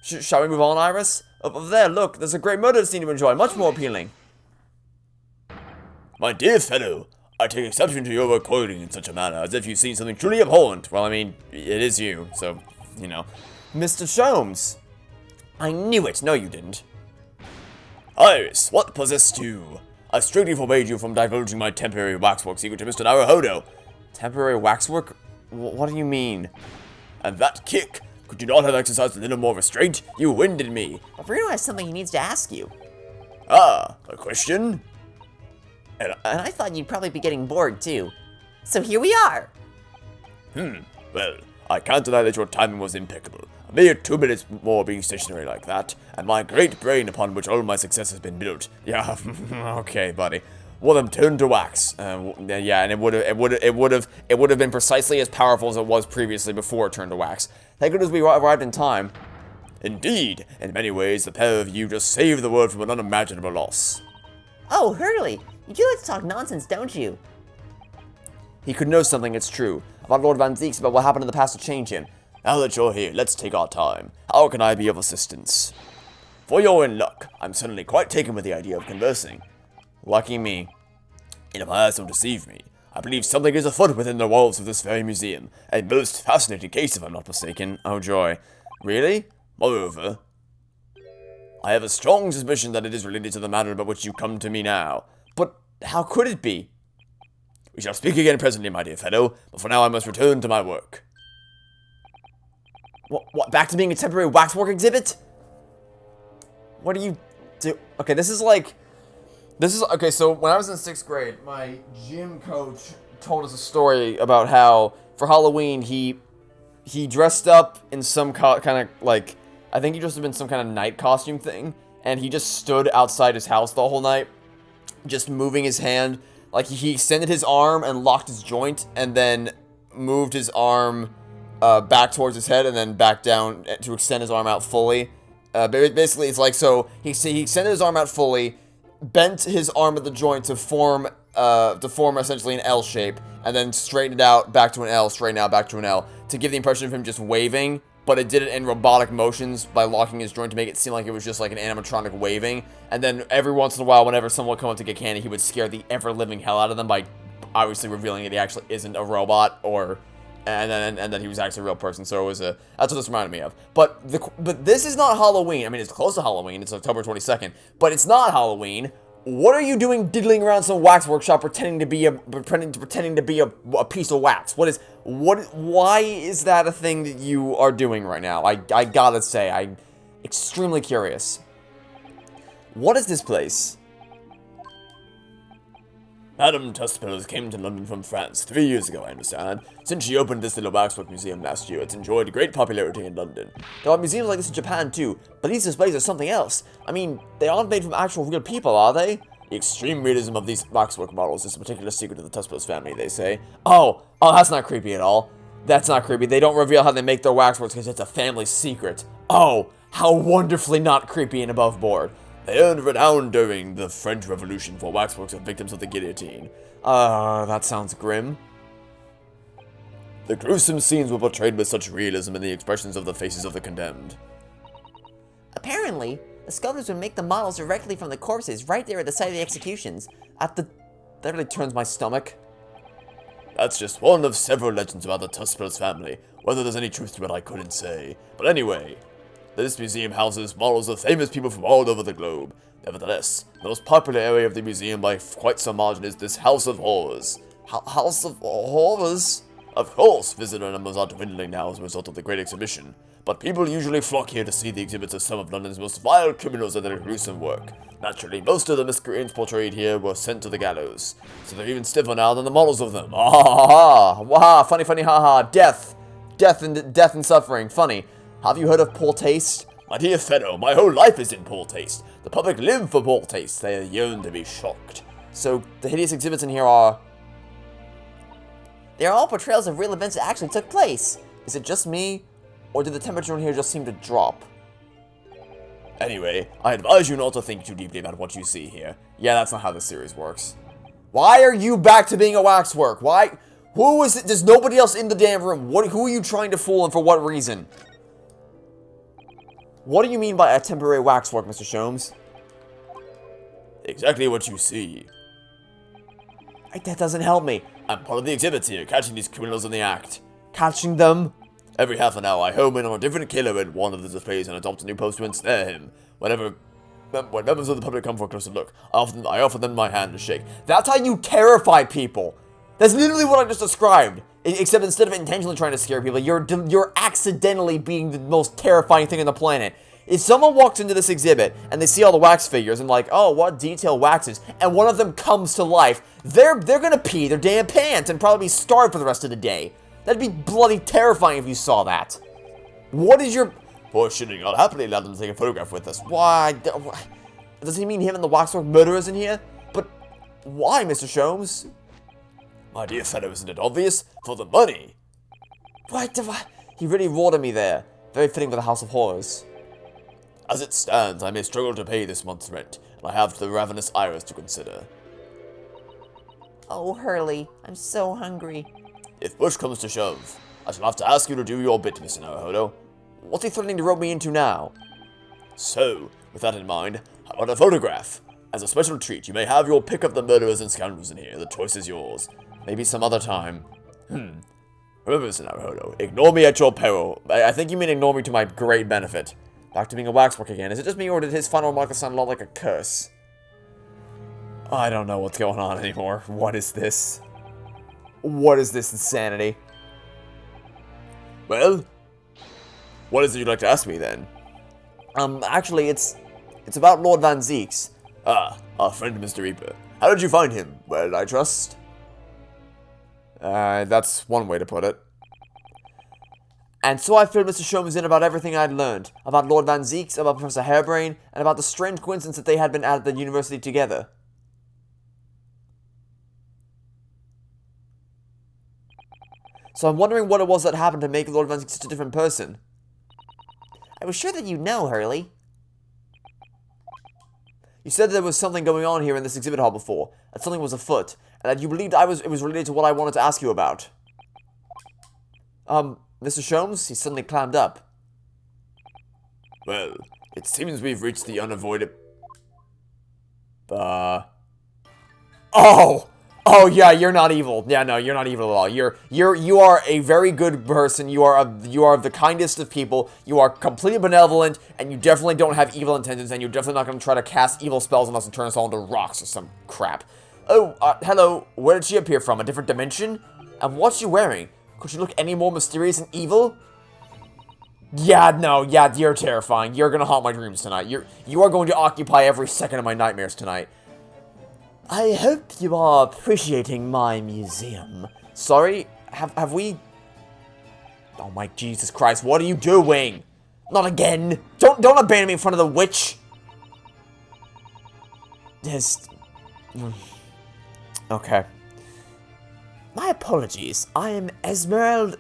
Shall we move on, Iris? Over there, look. There's a great murder scene to enjoy. Much more appealing. My dear fellow, I take exception to your recording in such a manner, as if you've seen something truly abhorrent. Well, I mean, it is you, so, you know. Mr. Sholmes. I knew it. No, you didn't. Iris, what possessed you? I strictly forbade you from divulging my temporary waxwork secret to Mr. Naruhodo. Temporary waxwork? What do you mean? And that kick! Could you not have exercised a little more restraint? You winded me. But Bruno has something he needs to ask you. Ah, a question? And I thought you'd probably be getting bored, too. So here we are. Well, I can't deny that your timing was impeccable. A A mere 2 minutes more being stationary like that, and my great brain upon which all my success has been built. Yeah, okay, buddy. Would have turned to wax. Yeah, and it would have been precisely as powerful as it was previously before it turned to wax. Thank goodness we arrived in time. Indeed, in many ways, the pair of you just saved the world from an unimaginable loss. Oh, Hurley, you do like to talk nonsense, don't you? He could know something, it's true, about Lord Van Zeeks, about what happened in the past to change him. Now that you're here, let's take our time. How can I be of assistance? For you're in luck. I'm suddenly quite taken with the idea of conversing. Lucky me. And if my eyes don't deceive me, I believe something is afoot within the walls of this very museum. A most fascinating case, if I'm not mistaken. Oh joy. Really? Moreover, I have a strong suspicion that it is related to the matter about which you come to me now. But how could it be? We shall speak again presently, my dear fellow, but for now I must return to my work. What? Back to being a temporary waxwork exhibit? What do you do? Okay, okay, so when I was in 6th grade, my gym coach told us a story about how, for Halloween, he dressed up in some kind of, like, I think he dressed up in some kind of night costume thing, and he just stood outside his house the whole night, just moving his hand. Like, he extended his arm and locked his joint, and then moved his arm back towards his head, and then back down to extend his arm out fully. Basically, it's like, so, he extended his arm out fully, bent his arm at the joint to form essentially an L shape, and then straightened it out back to an L, straighten out back to an L, to give the impression of him just waving, but it did it in robotic motions by locking his joint to make it seem like it was just like an animatronic waving. And then every once in a while, whenever someone would come up to get candy, he would scare the ever-living hell out of them by obviously revealing that he actually isn't a robot, and then he was actually a real person. So it was that's what this reminded me of. But this is not Halloween. I mean, it's close to Halloween. It's October 22nd, but it's not Halloween. What are you doing diddling around some wax workshop pretending to be a piece of wax? Why is that a thing that you are doing right now? I gotta say, I'm extremely curious. What is this place? Madame Tuspills came to London from France 3 years ago, I understand. Since she opened this little waxwork museum last year, it's enjoyed great popularity in London. There are museums like this in Japan too, but these displays are something else. I mean, they aren't made from actual real people, are they? The extreme realism of these waxwork models is a particular secret of the Tuspills family, they say. Oh, that's not creepy at all. That's not creepy. They don't reveal how they make their waxworks because it's a family secret. Oh, how wonderfully not creepy and above board. They earned renown during the French Revolution for waxworks of victims of the guillotine. That sounds grim. The gruesome scenes were portrayed with such realism in the expressions of the faces of the condemned. Apparently, the sculptors would make the models directly from the corpses right there at the site of the executions. That really turns my stomach. That's just one of several legends about the Tuspills family. Whether there's any truth to it, I couldn't say. But anyway, this museum houses models of famous people from all over the globe. Nevertheless, the most popular area of the museum by quite some margin is this House of Horrors. House of Horrors? Of course, visitor numbers are dwindling now as a result of the Great Exhibition, but people usually flock here to see the exhibits of some of London's most vile criminals and their gruesome work. Naturally, most of the miscreants portrayed here were sent to the gallows, so they're even stiffer now than the models of them. Ah ha ha! Wah! Funny, funny, ha ha! Death and suffering. Funny. Have you heard of poor taste? My dear fellow, my whole life is in poor taste. The public live for poor taste. They yearn to be shocked. So the hideous exhibits in here are... They're all portrayals of real events that actually took place. Is it just me, or did the temperature in here just seem to drop? Anyway, I advise you not to think too deeply about what you see here. Yeah, that's not how this series works. Why are you back to being a waxwork? Why? Who is it? There's nobody else in the damn room. Who are you trying to fool and for what reason? What do you mean by a temporary waxwork, Mr. Sholmes? Exactly what you see. That doesn't help me. I'm part of the exhibits here, catching these criminals in the act. Catching them? Every half an hour, I home in on a different killer in one of the displays and adopt a new pose to ensnare him. When members of the public come for a closer look, I offer them my hand to shake. That's how you terrify people. That's literally what I just described. Except instead of intentionally trying to scare people, you're accidentally being the most terrifying thing on the planet. If someone walks into this exhibit and they see all the wax figures and like, oh, what detailed waxes, and one of them comes to life, they're gonna pee their damn pants and probably be starved for the rest of the day. That'd be bloody terrifying if you saw that. What is your... Poor shitting, I'll happily let them take a photograph with us. Why? Does he mean him and the waxwork murderers in here? But why, Mr. Sholmes? My dear fellow, isn't it obvious? For the money. What? He really roared at me there. Very fitting for the House of Horrors. As it stands, I may struggle to pay this month's rent, and I have the ravenous iris to consider. Oh, Hurley, I'm so hungry. If push comes to shove, I shall have to ask you to do your bit, Mr. Naruhodo. What's he threatening to rope me into now? So, with that in mind, how about a photograph? As a special treat, you may have your pick of the murderers and scoundrels in here. The choice is yours. Maybe some other time. Remember, Mr. Naruhodo, ignore me at your peril. I think you mean ignore me to my great benefit. Back to being a waxwork again. Is it just me, or did his final remark sound a lot like a curse? I don't know what's going on anymore. What is this? What is this insanity? Well, what is it you'd like to ask me, then? Actually, it's about Lord Van Zeeks. Ah, our friend Mr. Reaper. How did you find him? Well, I trust. That's one way to put it. And so I filled Mr. Sholmes in about everything I'd learned. About Lord Van Zeeks, about Professor Harebrain, and about the strange coincidence that they had been at the university together. So I'm wondering what it was that happened to make Lord Van Zeeks such a different person. I was sure that you'd know, Hurley. You said there was something going on here in this exhibit hall before, that something was afoot, and that you believed it was related to what I wanted to ask you about. Mr. Sholmes, he suddenly climbed up. Well, it seems we've reached the unavoidable... Oh, yeah, you're not evil. Yeah, no, you're not evil at all. You are a very good person. You are the kindest of people. You are completely benevolent, and you definitely don't have evil intentions, and you're definitely not going to try to cast evil spells on us and turn us all into rocks or some crap. Oh, hello. Where did she appear from? A different dimension? And what's she wearing? Could she look any more mysterious and evil? Yeah, no, yeah, you're terrifying. You're gonna haunt my dreams tonight. You are going to occupy every second of my nightmares tonight. I hope you are appreciating my museum. Sorry, have we... Oh my Jesus Christ, what are you doing? Not again. Don't abandon me in front of the witch. Just... Okay. My apologies. I am Esmeralda.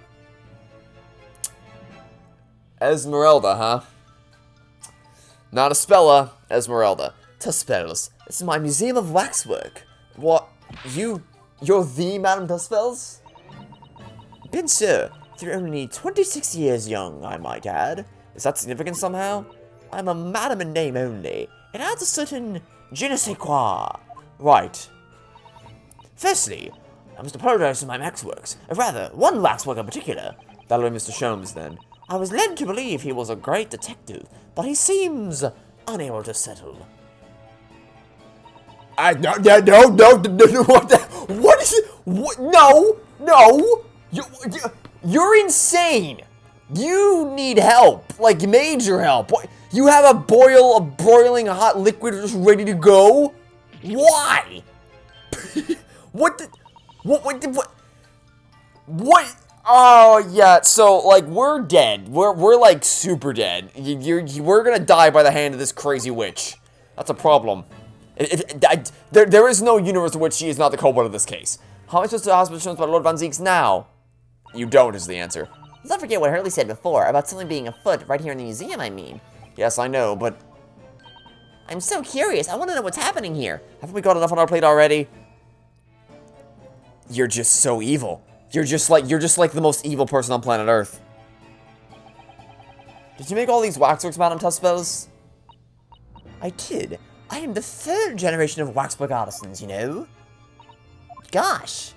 Esmeralda, huh? Not a Spella, Esmeralda. Tuspels. This is my museum of waxwork. What? You're the Madame Tuspels? Bien sûr. You're only 26 years young, I might add. Is that significant somehow? I'm a madam in name only. It adds a certain je ne sais quoi. Right. Firstly, I must apologize to my waxworks. Rather, one waxwork in particular. That'll be Mr. Sholmes, then. I was led to believe he was a great detective, but he seems unable to settle. No, what is it? What? No! You're insane! You need help, like major help. What? You have a boiling hot liquid just ready to go? Why? What? Oh, yeah, so, like, we're dead. We're like, super dead. We're gonna die by the hand of this crazy witch. That's a problem. There is no universe in which she is not the culprit of this case. How am I supposed to ask questions about Lord Van Zeeks now? You don't, is the answer. Let's not forget what Hurley said before, about something being afoot right here in the museum, I mean. Yes, I know, but... I'm so curious. I want to know what's happening here. Haven't we got enough on our plate already? You're just so evil. You're just like the most evil person on planet Earth. Did you make all these waxworks, Madame Tuspels? I did. I am the third generation of waxwork artisans, you know. Gosh.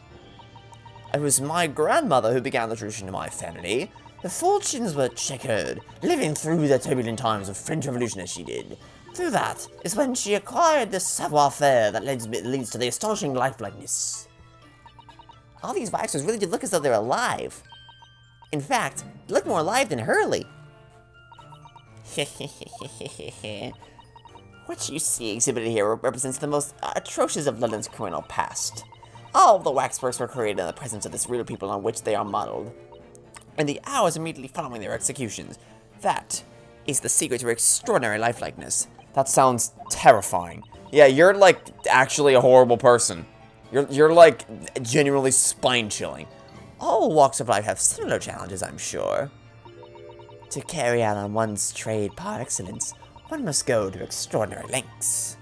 It was my grandmother who began the tradition in my family. Her fortunes were checkered, living through the turbulent times of French Revolution as she did. Through that is when she acquired the savoir-faire that leads to the astonishing lifelikeliness. All these waxers really did look as though they're alive. In fact, they look more alive than Hurley. What you see exhibited here represents the most atrocious of London's criminal past. All the waxworks were created in the presence of this real people on which they are modeled, in the hours immediately following their executions. That is the secret to her extraordinary lifelikeness. That sounds terrifying. Yeah, you're, like, actually a horrible person. You're like, genuinely spine-chilling. All walks of life have similar challenges, I'm sure. To carry out on one's trade par excellence, one must go to extraordinary lengths.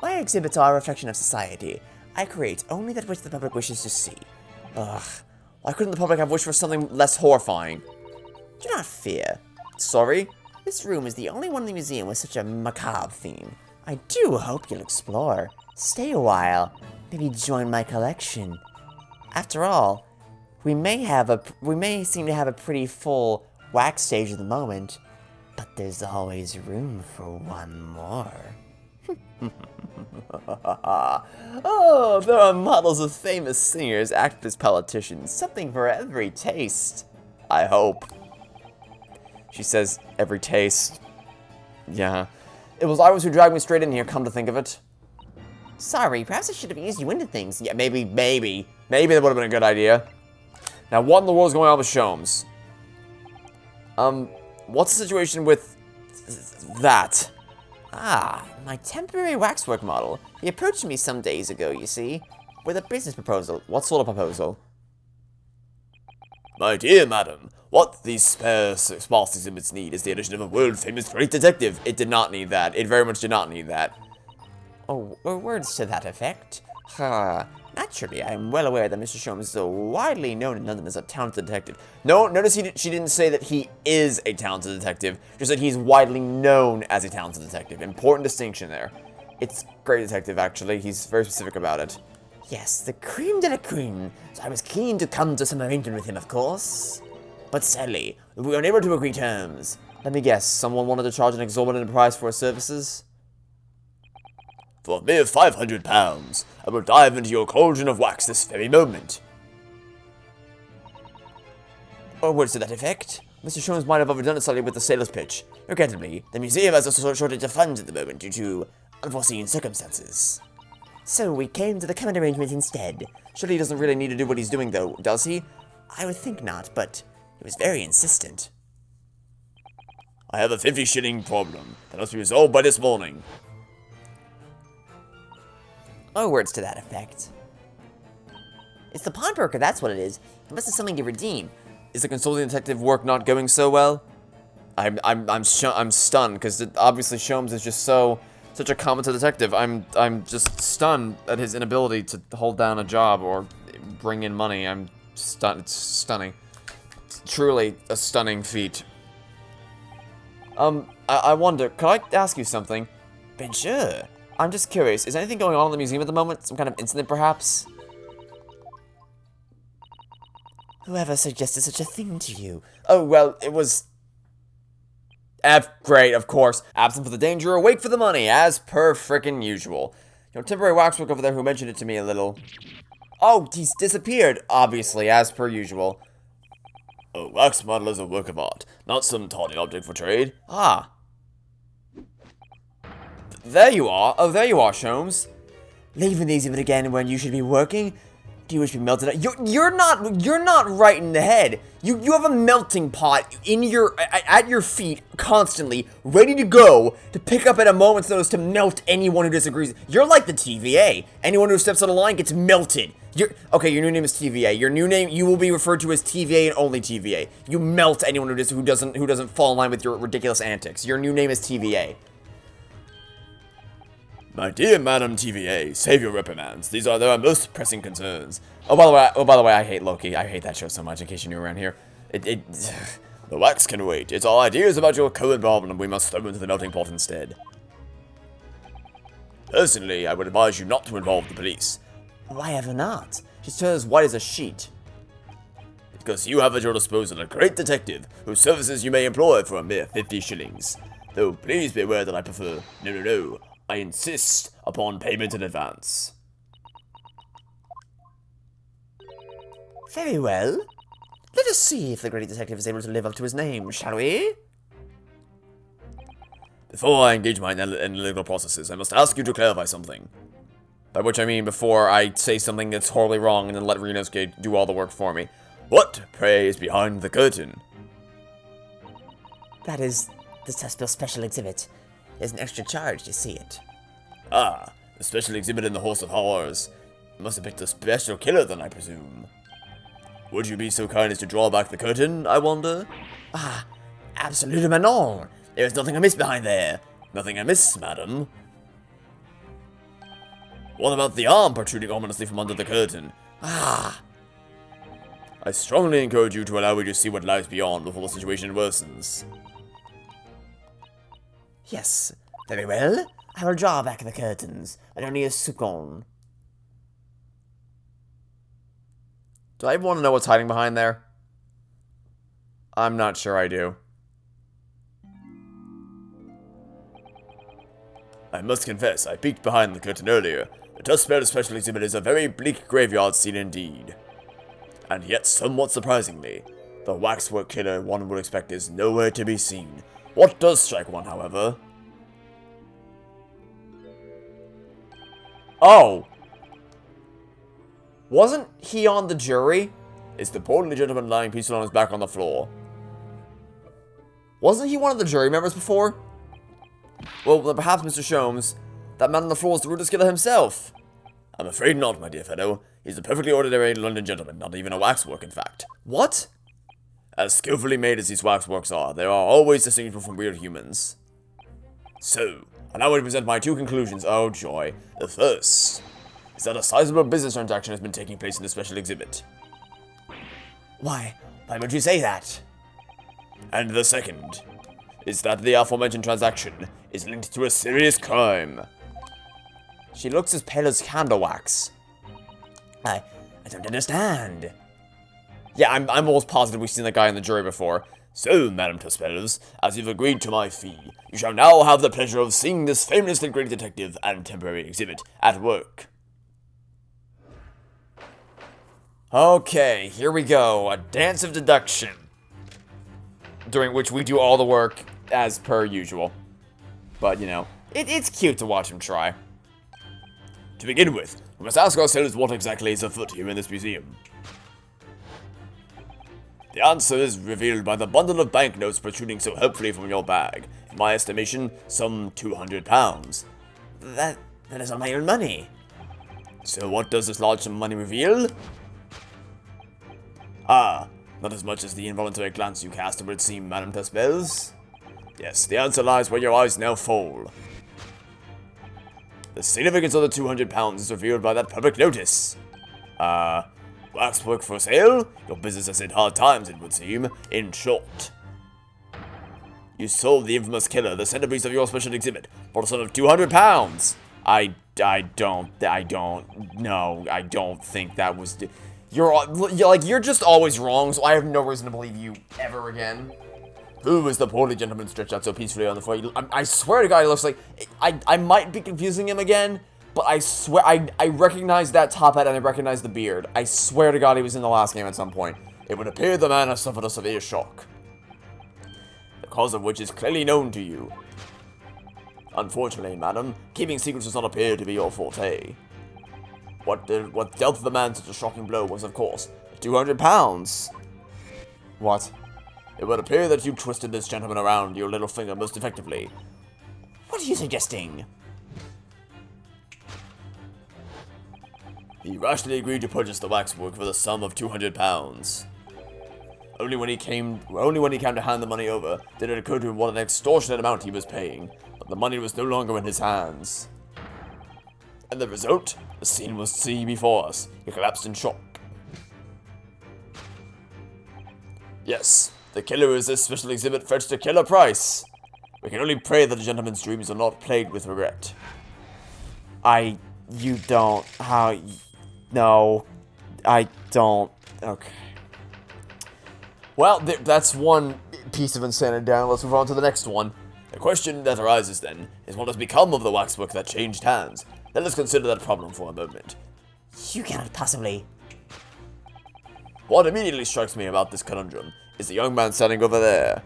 My exhibits are a reflection of society. I create only that which the public wishes to see. Ugh. Why couldn't the public have wished for something less horrifying? Do not fear. Sorry? This room is the only one in the museum with such a macabre theme. I do hope you'll explore. Stay a while. Maybe join my collection. After all, we may seem to have a pretty full wax stage at the moment, but there's always room for one more. Oh, there are models of famous singers, actors, politicians. Something for every taste. I hope. She says, every taste. Yeah. It was Iris who dragged me straight in here, come to think of it. Sorry, perhaps I should have eased you into things. Yeah, maybe that would have been a good idea. Now, what in the world is going on with Sholmes? What's the situation with that? Ah, my temporary waxwork model. He approached me some days ago, you see, with a business proposal. What sort of proposal? My dear madam, what these sparse exhibits need is the addition of a world-famous great detective. It did not need that. It very much did not need that. Oh, words to that effect? Naturally, I am well aware that Mr. Sholmes is so widely known in London as a talented detective. No, notice she didn't say that he is a talented detective. Just that he's widely known as a talented detective. Important distinction there. It's Great Detective, actually. He's very specific about it. Yes, the cream de la cream. So I was keen to come to some arrangement with him, of course. But sadly, we were unable to agree terms. Let me guess, someone wanted to charge an exorbitant price for his services? For a mere £500, I will dive into your cauldron of wax this very moment. Or words to that effect? Mr. Sholmes might have overdone it slightly with the sailor's pitch. Regrettably, the museum has a shortage of funds at the moment due to unforeseen circumstances. So we came to the common arrangement instead. Surely he doesn't really need to do what he's doing, though, does he? I would think not, but he was very insistent. I have a 50-shilling problem that must be resolved by this morning. Or words to that effect. It's the pawnbroker, that's what it is. He must have something to redeem. Is the consulting detective work not going so well? I'm stunned, because obviously Sholmes is just such a competent detective. I'm just stunned at his inability to hold down a job or bring in money. I'm stunned. It's stunning. It's truly a stunning feat. I wonder, could I ask you something? Ben sure. I'm just curious, is anything going on in the museum at the moment? Some kind of incident, perhaps? Whoever suggested such a thing to you? Oh, well, it was... Great, of course. Absent for the danger, awake for the money, as per frickin' usual. Your temporary waxwork over there who mentioned it to me a little. Oh, he's disappeared, obviously, as per usual. A wax model is a work of art, not some tawny object for trade. Ah. There you are. Oh, there you are, Sholmes. Leaving the exhibit again when you should be working? Do you wish to be melted out? You're not right in the head. You have a melting pot at your feet constantly, ready to go to pick up at a moment's notice to melt anyone who disagrees. You're like the TVA. Anyone who steps on the line gets melted. Okay, your new name is TVA. Your new name, you will be referred to as TVA and only TVA. You melt anyone who doesn't fall in line with your ridiculous antics. Your new name is TVA. My dear Madam TVA, save your reprimands. These are their most pressing concerns. Oh, by the way, I hate Loki. I hate that show so much, in case you're new around here. The wax can wait. It's our ideas about your co-involvement we must throw into the melting pot instead. Personally, I would advise you not to involve the police. Why ever not? She's turned as white as a sheet. Because you have at your disposal a great detective, whose services you may employ for a mere 50 shillings. Though please be aware that I prefer... No. I insist upon payment in advance. Very well. Let us see if the great detective is able to live up to his name, shall we? Before I engage my analytical processes, I must ask you to clarify something. By which I mean before I say something that's horribly wrong and then let Renosuke do all the work for me. What, pray, is behind the curtain? That is This Testbill special exhibit. There's an extra charge to see it. Ah, the special exhibit in the Horse of Horrors. You must have picked a special killer then, I presume. Would you be so kind as to draw back the curtain, I wonder? Ah, absolutely manon. There is nothing amiss behind there. Nothing amiss, madam. What about the arm protruding ominously from under the curtain? Ah, I strongly encourage you to allow me to see what lies beyond before the situation worsens. yes. Very well. I will draw back the curtains. And only a second. Do I even want to know what's hiding behind there? I'm not sure I do. I must confess, I peeked behind the curtain earlier. The Tuskspell special exhibit is a very bleak graveyard scene indeed. And yet, somewhat surprisingly, the waxwork killer one would expect is nowhere to be seen. What does strike one, however? Oh! Wasn't he on the jury? Is the portly gentleman lying peaceful on his back on the floor? Wasn't he one of the jury members before? Well, then perhaps, Mr. Sholmes, that man on the floor is the rudest killer himself. I'm afraid not, my dear fellow. He's a perfectly ordinary London gentleman, not even a waxwork, in fact. What? As skillfully made as these waxworks are, they are always distinguishable from real humans. So, allow me to present my two conclusions. Oh, joy. The first is that a sizable business transaction has been taking place in the special exhibit. Why would you say that? And the second is that the aforementioned transaction is linked to a serious crime. She looks as pale as candle wax. I don't understand. Yeah, I'm almost positive we've seen that guy in the jury before. So, Madame Tuskspell, as you've agreed to my fee, you shall now have the pleasure of seeing this famously great detective and temporary exhibit at work. Okay, here we go. A dance of deduction. During which we do all the work as per usual. But, you know, it's cute to watch him try. To begin with, we must ask ourselves what exactly is afoot here in this museum. The answer is revealed by the bundle of banknotes protruding so helpfully from your bag. In my estimation, some £200. That is all my own money. So what does this large sum of money reveal? Ah, not as much as the involuntary glance you cast, it would seem, Madame Tuskspell. Yes, the answer lies where your eyes now fall. The significance of the £200 is revealed by that public notice. Waxwork for sale? Your business has hit hard times, it would seem. In short, you sold the infamous killer the centerpiece of your special exhibit for a sum of £200. I don't think that was... You're just always wrong, so I have no reason to believe you ever again. Who is the portly gentleman stretched out so peacefully on the floor? I swear to God, he looks like... I might be confusing him again, but I swear... I recognize that top hat and I recognize the beard. I swear to God he was in the last game at some point. It would appear the man has suffered a severe shock, the cause of which is clearly known to you. Unfortunately, madam, keeping secrets does not appear to be your forte. What dealt the man such a shocking blow was, of course, £200. What? It would appear that you twisted this gentleman around your little finger most effectively. What are you suggesting? He rashly agreed to purchase the waxwork for the sum of £200. Only when he came to hand the money over did it occur to him what an extortionate amount he was paying, but the money was no longer in his hands. And the result? The scene was seen before us. He collapsed in shock. Yes, the killer is this special exhibit fetched a killer price. We can only pray that the gentleman's dreams are not plagued with regret. You don't, no, I don't, okay. Well, that's one piece of insanity down. Let's move on to the next one. The question that arises then is what has become of the waxwork that changed hands. Let us consider that problem for a moment. You cannot possibly... What immediately strikes me about this conundrum is the young man standing over there.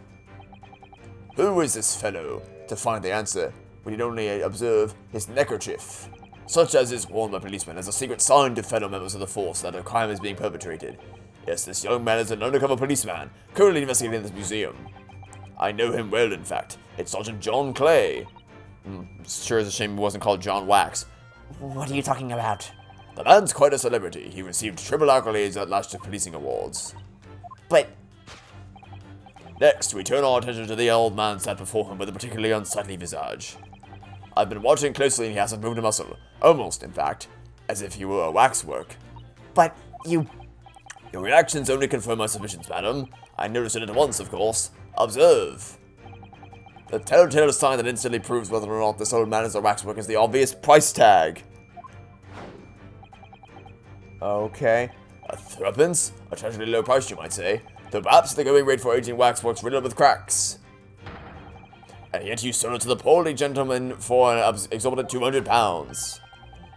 Who is this fellow? To find the answer, we need only observe his neckerchief, such as is worn by policemen as a secret sign to fellow members of the force that a crime is being perpetrated. Yes, this young man is an undercover policeman, currently investigating this museum. I know him well, in fact. It's Sergeant John Clay. Sure is a shame he wasn't called John Wax. What are you talking about? The man's quite a celebrity. He received triple accolades at last year's policing awards. But Next, we turn our attention to the old man sat before him with a particularly unsightly visage. I've been watching closely and he hasn't moved a muscle. Almost, in fact, as if he were a waxwork. but you... Your reactions only confirm my suspicions, madam. I noticed it at once, of course. Observe. The telltale sign that instantly proves whether or not this old man is a waxwork is the obvious price tag. Okay. A threepence? A tragically low price, you might say. Though perhaps the going rate for aging waxworks riddled with cracks. And yet you sold it to the poorly gentleman for an exorbitant £200.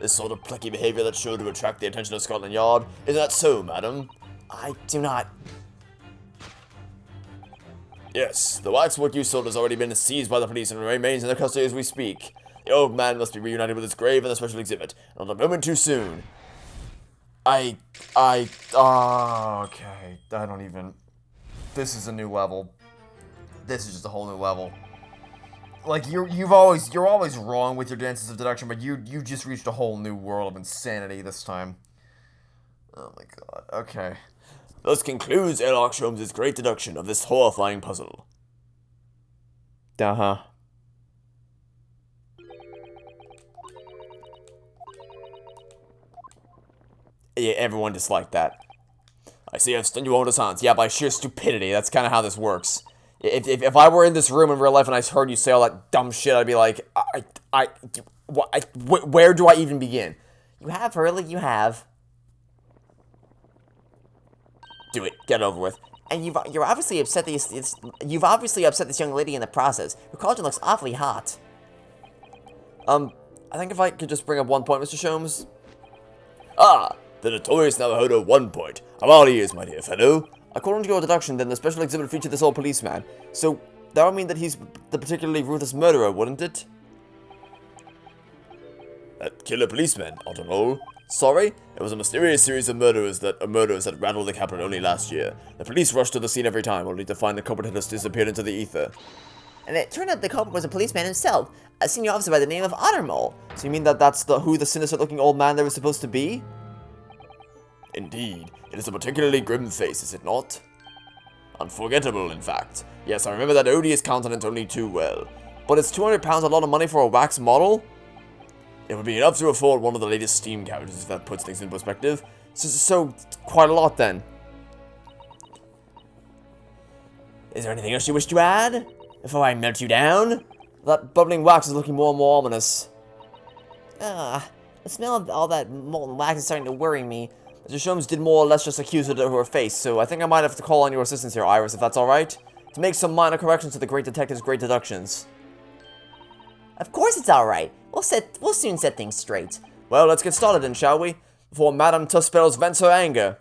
This sort of plucky behavior that's sure to attract the attention of Scotland Yard. Isn't that so, madam? I do not... Yes, the waxwork you sold has already been seized by the police and remains in their custody as we speak. The old man must be reunited with his grave in the special exhibit. Not a moment too soon. Okay. I don't even... This is a new level. This is just a whole new level. Like, you're always wrong with your dances of deduction, but you just reached a whole new world of insanity this time. Oh my god, okay. Thus concludes Sherlock Holmes' great deduction of this horrifying puzzle. Uh-huh. Yeah, everyone disliked that. I see I've stunned you all to silence. Yeah, by sheer stupidity. That's kind of how this works. If I were in this room in real life and I heard you say all that dumb shit, I'd be like, where do I even begin? You have, Hurley, you have. Do it. Get it over with. And you've obviously upset you've obviously upset this young lady in the process. Her collagen looks awfully hot. I think if I could just bring up one point, Mr. Sholmes. Ah, the notorious Navajo 1 point. I'm all ears, my dear fellow. According to your deduction, then the special exhibit featured this old policeman. So, that would mean that he's the particularly ruthless murderer, wouldn't it? That killer policeman, Automole. Sorry? It was a mysterious series of murderers that rattled the capital only last year. The police rushed to the scene every time, only to find the culprit had just disappeared into the ether. And it turned out the culprit was a policeman himself, a senior officer by the name of Ottermole. So you mean that that's who the sinister-looking old man there was supposed to be? Indeed. It is a particularly grim face, is it not? Unforgettable, in fact. Yes, I remember that odious countenance only too well. But is £200 a lot of money for a wax model? It would be enough to afford one of the latest steam carriages, if that puts things in perspective. So quite a lot, then. Is there anything else you wish to add? Before I melt you down? That bubbling wax is looking more and more ominous. The smell of all that molten wax is starting to worry me. Mr. Sholmes did more or less just accuse her to her face, so I think I might have to call on your assistance here, Iris, if that's alright? To make some minor corrections to the great detective's great deductions. Of course it's alright. We'll soon set things straight. Well, let's get started then, shall we? Before Madame Tuspells vents her anger.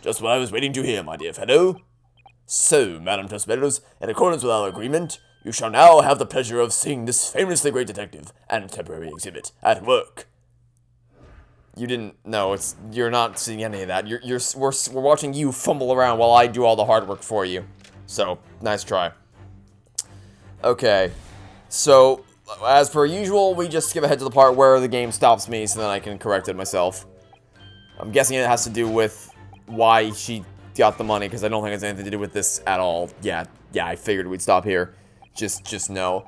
Just what I was waiting to hear, my dear fellow. So, Madame Tuspells, in accordance with our agreement, you shall now have the pleasure of seeing this famously great detective and temporary exhibit at work. You didn't know, you're not seeing any of that. We're watching you fumble around while I do all the hard work for you. So, nice try. Okay. So, as per usual, we just skip ahead to the part where the game stops me so then I can correct it myself. I'm guessing it has to do with why she got the money, because I don't think it has anything to do with this at all. Yeah, I figured we'd stop here. Just no.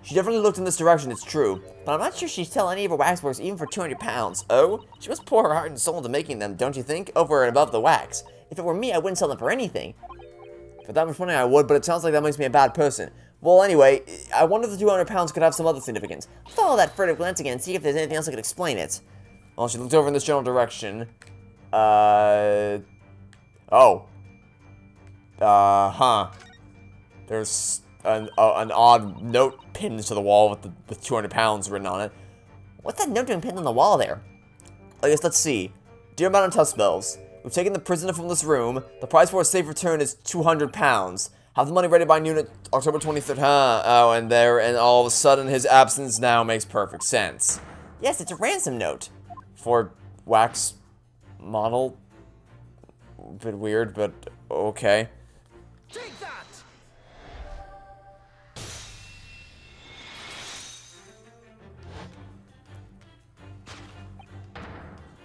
She definitely looked in this direction, it's true. But I'm not sure she'd sell any of her waxworks even for £200. Oh? She must pour her heart and soul into making them, don't you think? Over and above the wax. If it were me, I wouldn't sell them for anything. For that much money I would, but it sounds like that makes me a bad person. Well, anyway, I wonder if the £200 could have some other significance. Follow that furtive glance again and see if there's anything else that could explain it. Well, she looked over in this general direction. There's an odd note pinned to the wall with £200 written on it. What's that note doing pinned on the wall there? I guess let's see. Dear Madame Tuspells, we've taken the prisoner from this room. The price for a safe return is £200. Have the money ready by noon at October 23rd. Oh, and all of a sudden his absence now makes perfect sense. Yes, it's a ransom note. For wax model? A bit weird, but okay. Take that!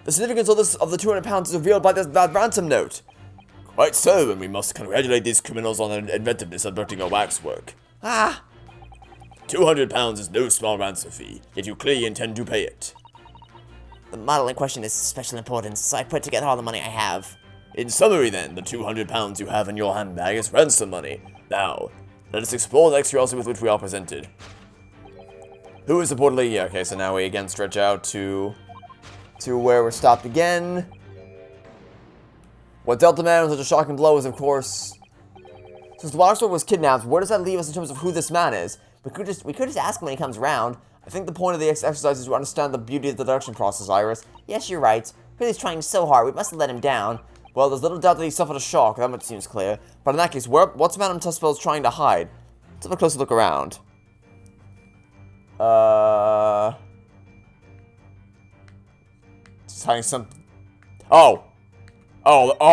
The significance of the 200 pounds is revealed by that ransom note. Quite so, and we must congratulate these criminals on their inventiveness abducting our waxwork. Ah! 200 pounds is no small ransom fee, yet you clearly intend to pay it. The model in question is special importance, so I put together all the money I have. In summary then, the 200 pounds you have in your handbag is ransom money. Now, let us explore the curiosity with which we are presented. Who is reportedly... Yeah, okay, so now we again stretch out to where we're stopped again. What dealt the man with such a shocking blow is, of course... Since the waxwork was kidnapped, where does that leave us in terms of who this man is? We could just ask him when he comes around. I think the point of the exercise is to understand the beauty of the deduction process, Iris. Yes, you're right. He's trying so hard, we mustn't let him down. Well, there's little doubt that he suffered a shock, that much seems clear. But in that case, what's Madame Tussville's trying to hide? Let's have a closer look around. Just hiding some... Oh,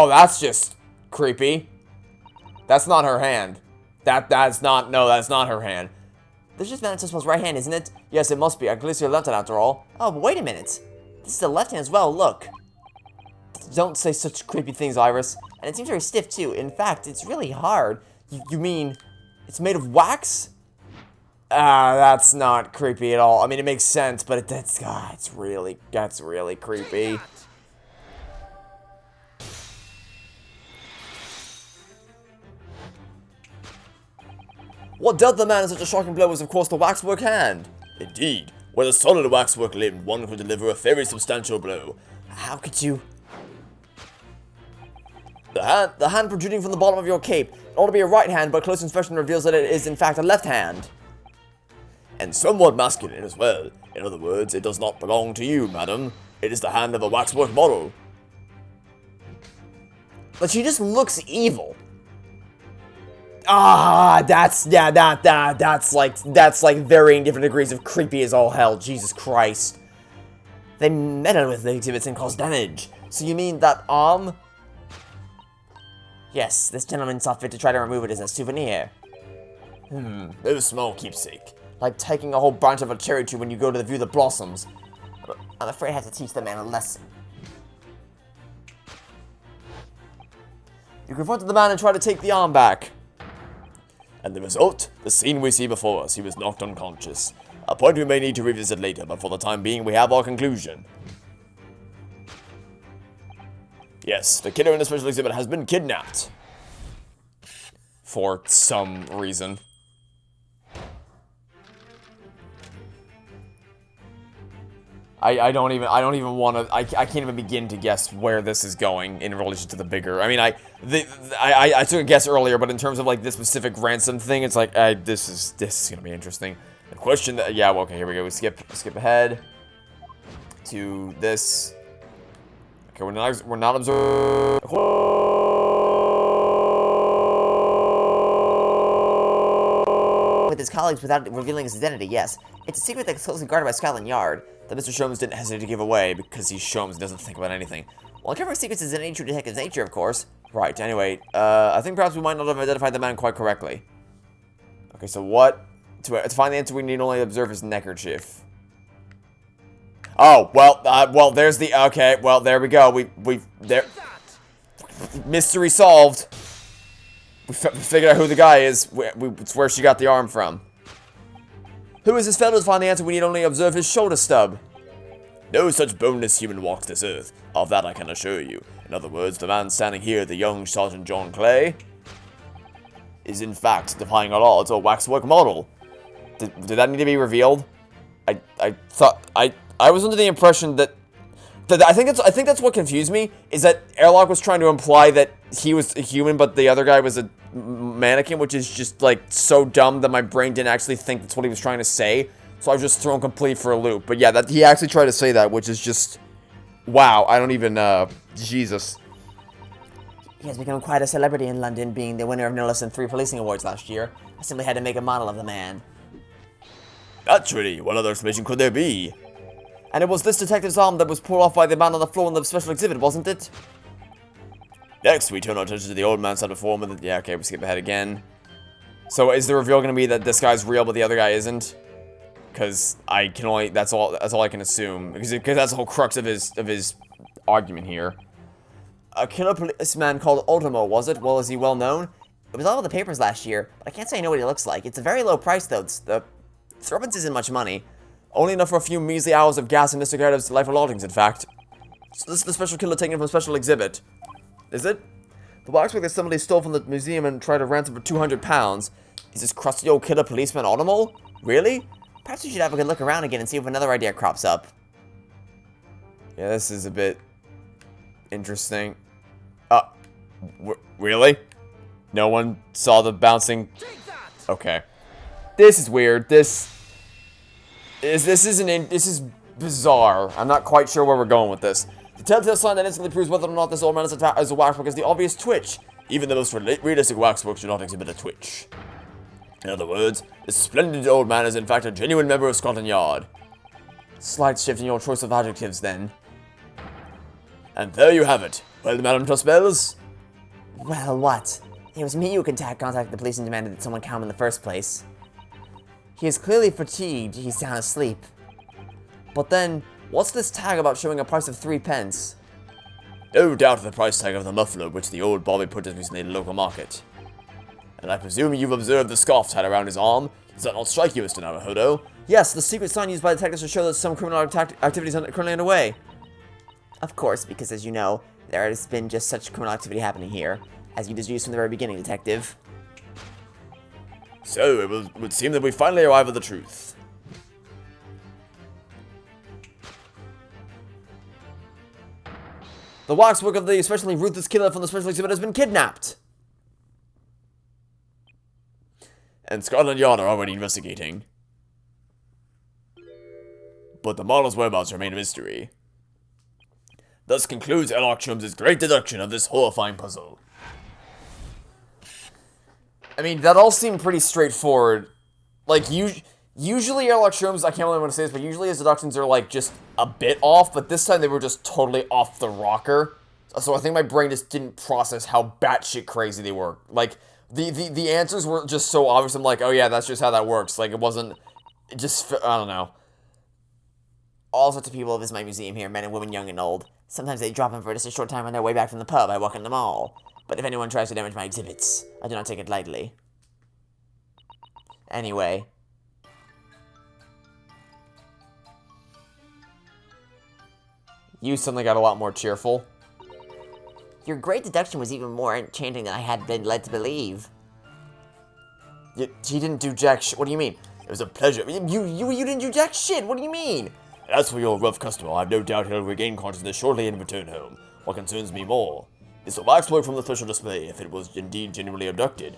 that's just creepy. That's not her hand. That's not her hand. This is just Madame Tussville's right hand, isn't it? Yes, it must be. I can clearly see her left hand after all. Oh, but wait a minute. This is the left hand as well, look. Don't say such creepy things, Iris. And it seems very stiff, too. In fact, it's really hard. You mean it's made of wax? That's not creepy at all. I mean, it makes sense, but that's really creepy. What dealt the man such a shocking blow was, of course, the waxwork hand. Indeed. With a solid waxwork limb, one could deliver a very substantial blow. How could you... The hand protruding from the bottom of your cape. It ought to be a right hand, but close inspection reveals that it is, in fact, a left hand. And somewhat masculine as well. In other words, it does not belong to you, madam. It is the hand of a waxwork model. But she just looks evil. That's like varying different degrees of creepy as all hell. Jesus Christ. They meddle with the exhibits and cause damage. So you mean that arm? Yes, this gentleman saw fit to try to remove it as a souvenir. A small keepsake. Like taking a whole branch of a cherry tree when you go to view the blossoms. I'm afraid I have to teach the man a lesson. You confronted the man and tried to take the arm back. And the result? The scene we see before us. He was knocked unconscious. A point we may need to revisit later, but for the time being, we have our conclusion. Yes, the killer in the special exhibit has been kidnapped. For some reason. I don't even want to, I can't even begin to guess where this is going in relation to the bigger. I mean, I took a guess earlier, but in terms of like this specific ransom thing, it's like, this is gonna be interesting. The question that, yeah, well, okay, here we go. We skip ahead to this. Okay, we're not observing. With his colleagues without revealing his identity, yes. It's a secret that's closely guarded by Scotland Yard. That Mr. Sholmes didn't hesitate to give away because he's Sholmes and doesn't think about anything. Well, covering secrets is in any true detective's nature, of course. Right, anyway, I think perhaps we might not have identified the man quite correctly. Okay, so what? To find the answer, we need only observe his neckerchief. Oh, well, there's the, okay, well, there we go. There. Mystery solved. We figured out who the guy is. It's where she got the arm from. Who is this fellow? To find the answer, we need only observe his shoulder stub. No such boneless human walks this earth. Of that I can assure you. In other words, the man standing here, the young Sergeant John Clay, is in fact defying all odds a waxwork model. Did that need to be revealed? I thought I was under the impression that I think that's what confused me, is that Airlock was trying to imply that he was a human, but the other guy was a mannequin, which is just like so dumb that my brain didn't actually think that's what he was trying to say. So I was just thrown complete for a loop. But yeah, that he actually tried to say that, which is just wow. I don't even Jesus. He has become quite a celebrity in London, being the winner of no less than 3 policing awards last year. I simply had to make a model of the man. Naturally, what other explanation could there be? And it was this detective's arm that was pulled off by the man on the floor in the special exhibit, wasn't it? Next, we turn our attention to the old man side of form, and yeah, okay, we skip ahead again. So, is the reveal going to be that this guy's real, but the other guy isn't? Because I can only, that's all I can assume. Because that's the whole crux of his argument here. A killer policeman called Ultimo, was it? Well, is he well known? It was all over the papers last year, but I can't say I know what he looks like. It's a very low price, though. The threepence isn't much money. Only enough for a few measly hours of gas and Mr. Garrett's delightful lodgings, in fact. So this is the special killer taken from a special exhibit. Is it? The waxwork that somebody stole from the museum and tried to ransom for 200 pounds. Is this crusty old killer policeman Ultimo? Really? Perhaps we should have a good look around again and see if another idea crops up. Yeah, this is a bit interesting. Really? No one saw the bouncing... Okay. This is weird. This is bizarre. I'm not quite sure where we're going with this. The telltale sign that instantly proves whether or not this old man is a waxwork is the obvious twitch. Even the most realistic waxworks do not exhibit a twitch. In other words, this splendid old man is in fact a genuine member of Scotland Yard. Slight shift in your choice of adjectives, then. And there you have it. Well, Madam Trustbells? Well, what? It was me who contacted the police and demanded that someone come in the first place. He is clearly fatigued. He's sound asleep. But then, what's this tag about showing a price of 3 pence? No doubt the price tag of the muffler which the old Bobby purchased recently in the local market. And I presume you've observed the scarf tied around his arm. Does that not strike you, Mr. Naruhodo? Yes, the secret sign used by detectives to show that some criminal activities are currently underway. Of course, because as you know, there has been just such criminal activity happening here, as you deduced from the very beginning, Detective. So, it would seem that we finally arrive at the truth. The waxwork of the especially ruthless killer from the special exhibit has been kidnapped. And Scotland Yard are already investigating. But the model's whereabouts remain a mystery. Thus concludes Sherlock Holmes' great deduction of this horrifying puzzle. I mean, that all seemed pretty straightforward. Like, usually Sherlock Holmes, I can't really want to say this, but usually his deductions are, like, just a bit off, but this time they were just totally off the rocker. So I think my brain just didn't process how batshit crazy they were. Like, the answers were just so obvious. I'm like, oh yeah, that's just how that works. Like, it just, I don't know. All sorts of people visit my museum here, men and women, young and old. Sometimes they drop in for just a short time on their way back from the pub. I walk in the mall. But if anyone tries to damage my exhibits, I do not take it lightly. Anyway. You suddenly got a lot more cheerful. Your great deduction was even more enchanting than I had been led to believe. He didn't do jack shit. What do you mean? It was a pleasure. You didn't do jack shit. What do you mean? As for your rough customer, I've no doubt he'll regain consciousness shortly and return home. What concerns me more is the waxwork from the special display, if it was indeed genuinely abducted.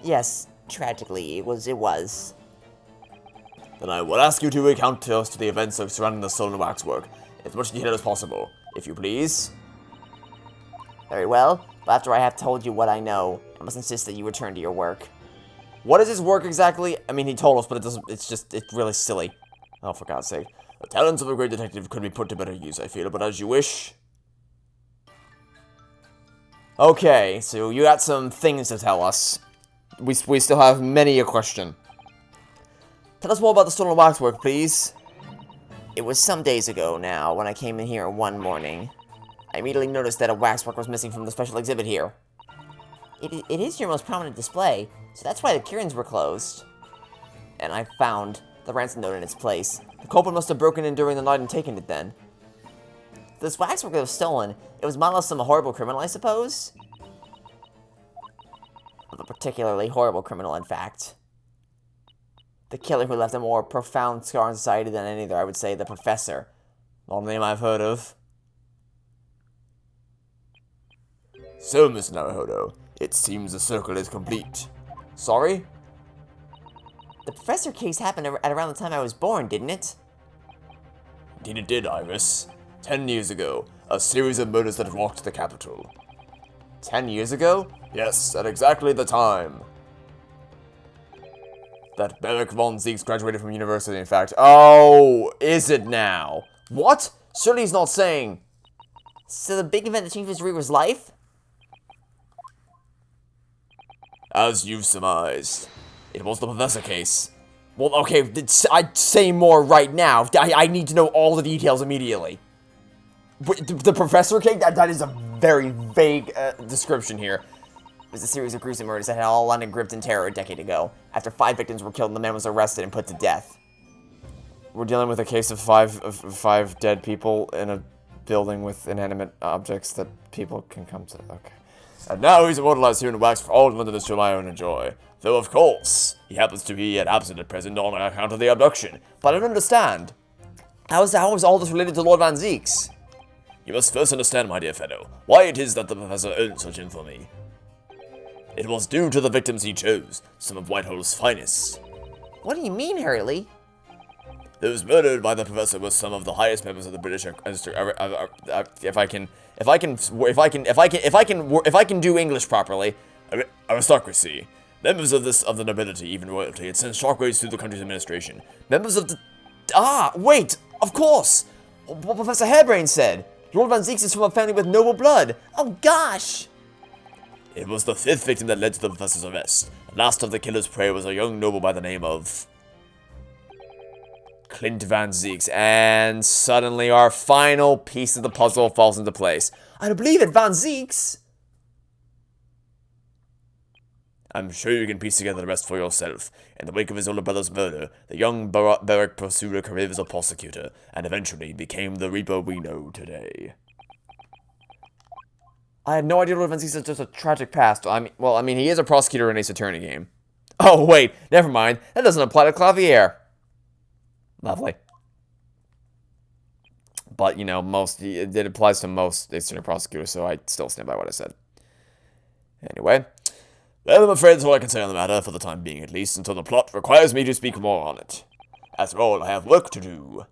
Yes, tragically, it was. Then I will ask you to recount to us the events surrounding the stolen waxwork, in as much detail as possible, if you please. Very well, but after I have told you what I know, I must insist that you return to your work. What is his work exactly? I mean, he told us, but it's really silly. Oh, for God's sake. The talents of a great detective could be put to better use, I feel, but as you wish. Okay, so you got some things to tell us. We still have many a question. Tell us more about the stolen waxwork, please. It was some days ago now, when I came in here one morning. I immediately noticed that a waxwork was missing from the special exhibit here. It is your most prominent display, so that's why the curtains were closed. And I found the ransom note in its place. The culprit must have broken in during the night and taken it then. This waxwork that was stolen, it was modeled some horrible criminal, I suppose? Of a particularly horrible criminal, in fact. The killer who left a more profound scar in society than any other, I would say, the Professor. Not a name I've heard of. So, Mr. Naruhodo, it seems the circle is complete. Sorry? The Professor case happened at around the time I was born, didn't it? Indeed it did, Iris. 10 years ago, a series of murders that rocked the capital. 10 years ago? Yes, at exactly the time that Beric von Zieks graduated from university, in fact. Oh, is it now? What? Surely he's not saying... So the big event that changed Mr. Reaver's life? As you've surmised, it was the Professor case. Well, okay, I'd say more right now. I need to know all the details immediately. The professor cake? That is a very vague description here. It was a series of gruesome murders that had all London gripped in terror a decade ago. After 5 victims were killed, the man was arrested and put to death. We're dealing with a case of five dead people in a building with inanimate objects that people can come to. Okay. And now he's immortalized here in wax for all Londoners to admire and enjoy. Though, of course, he happens to be absent at present on account of the abduction. But I don't understand. How is all this related to Lord Van Zeeks? You must first understand, my dear fellow, why it is that the professor earned such infamy. It was due to the victims he chose, some of Whitehall's finest. What do you mean, Hurley? Those murdered by the professor were some of the highest members of the British. If I can do English properly, aristocracy, members of the nobility, even royalty. It sends shockwaves through the country's administration. Members of the wait, of course, what Professor Harebrained said. Lord Van Zeeks is from a family with noble blood. Oh gosh! It was the 5th victim that led to the professor's arrest. The last of the killer's prey was a young noble by the name of Clint Van Zeeks, and suddenly our final piece of the puzzle falls into place. I believe it, Van Zeeks! I'm sure you can piece together the rest for yourself. In the wake of his older brother's murder, the young Beric pursued a career as a prosecutor, and eventually became the Reaper we know today. I had no idea Lord Van Zeeks is just a tragic past. I mean, he is a prosecutor in Ace Attorney game. Oh, wait, never mind. That doesn't apply to Clavier. Lovely. But, you know, it applies to most Ace Attorney prosecutors, so I still stand by what I said. Anyway, well, I'm afraid that's all I can say on the matter, for the time being at least, until the plot requires me to speak more on it. After all, I have work to do.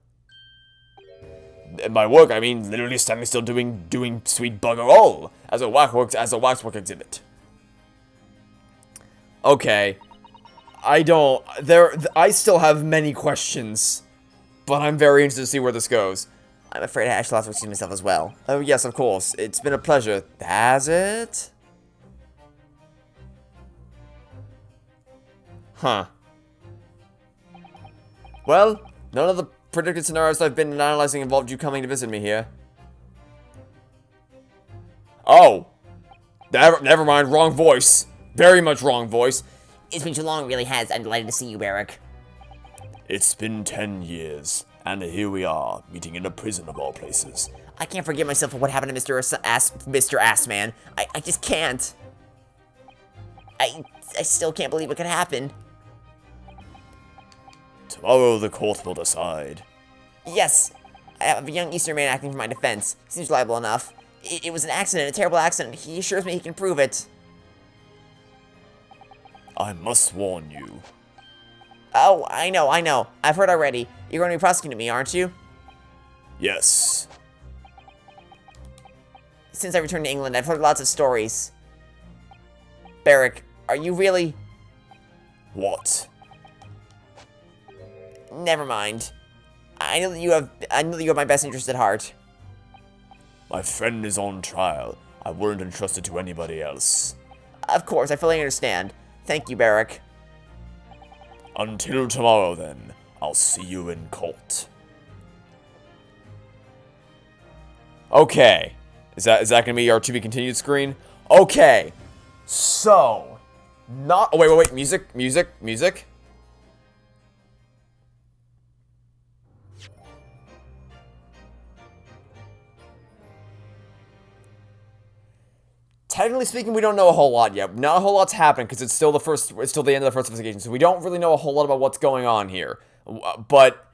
And by work, I mean literally standing still doing sweet bugger all, as a waxwork exhibit. Okay. I still have many questions, but I'm very interested to see where this goes. I'm afraid I shall have to excuse myself as well. Oh, yes, of course. It's been a pleasure. Has it? Huh. Well, none of the predicted scenarios I've been analyzing involved you coming to visit me here. Oh. Never mind, wrong voice. Very much wrong voice. It's been too long, it really has. I'm delighted to see you, Beric. It's been 10 years, and here we are, meeting in a prison of all places. I can't forgive myself for what happened to Mr. Assman. I just can't. I still can't believe it could happen. Tomorrow the court will decide. Yes, I have a young Eastern man acting for my defense. Seems reliable enough. It was an accident, a terrible accident. He assures me he can prove it. I must warn you. Oh, I know. I've heard already. You're going to be prosecuting me, aren't you? Yes. Since I returned to England, I've heard lots of stories. Beric, are you really... What? Never mind. I know that you have my best interest at heart. My friend is on trial. I wouldn't entrust it to anybody else. Of course, I fully understand. Thank you, Beric. Until tomorrow, then. I'll see you in court. Okay. Is that gonna be our to be continued screen? Okay. So, oh, wait. Music. Technically speaking, we don't know a whole lot yet. Not a whole lot's happened because it's still the end of the first investigation, so we don't really know a whole lot about what's going on here. But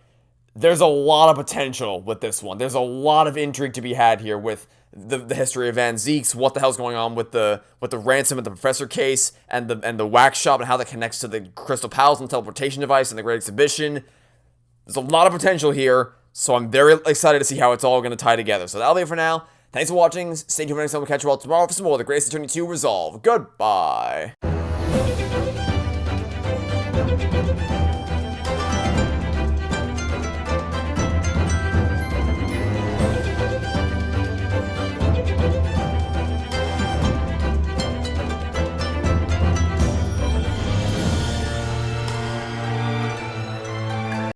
there's a lot of potential with this one. There's a lot of intrigue to be had here with the history of Van Zeeks, what the hell's going on with the ransom and the professor case, and the wax shop, and how that connects to the Crystal Palace and teleportation device and the Great Exhibition. There's a lot of potential here, so I'm very excited to see how it's all going to tie together. So that'll be it for now. Thanks for watching. Stay tuned for next time. We'll catch you all tomorrow for some more of the Great Ace Attorney 2 Resolve. Goodbye.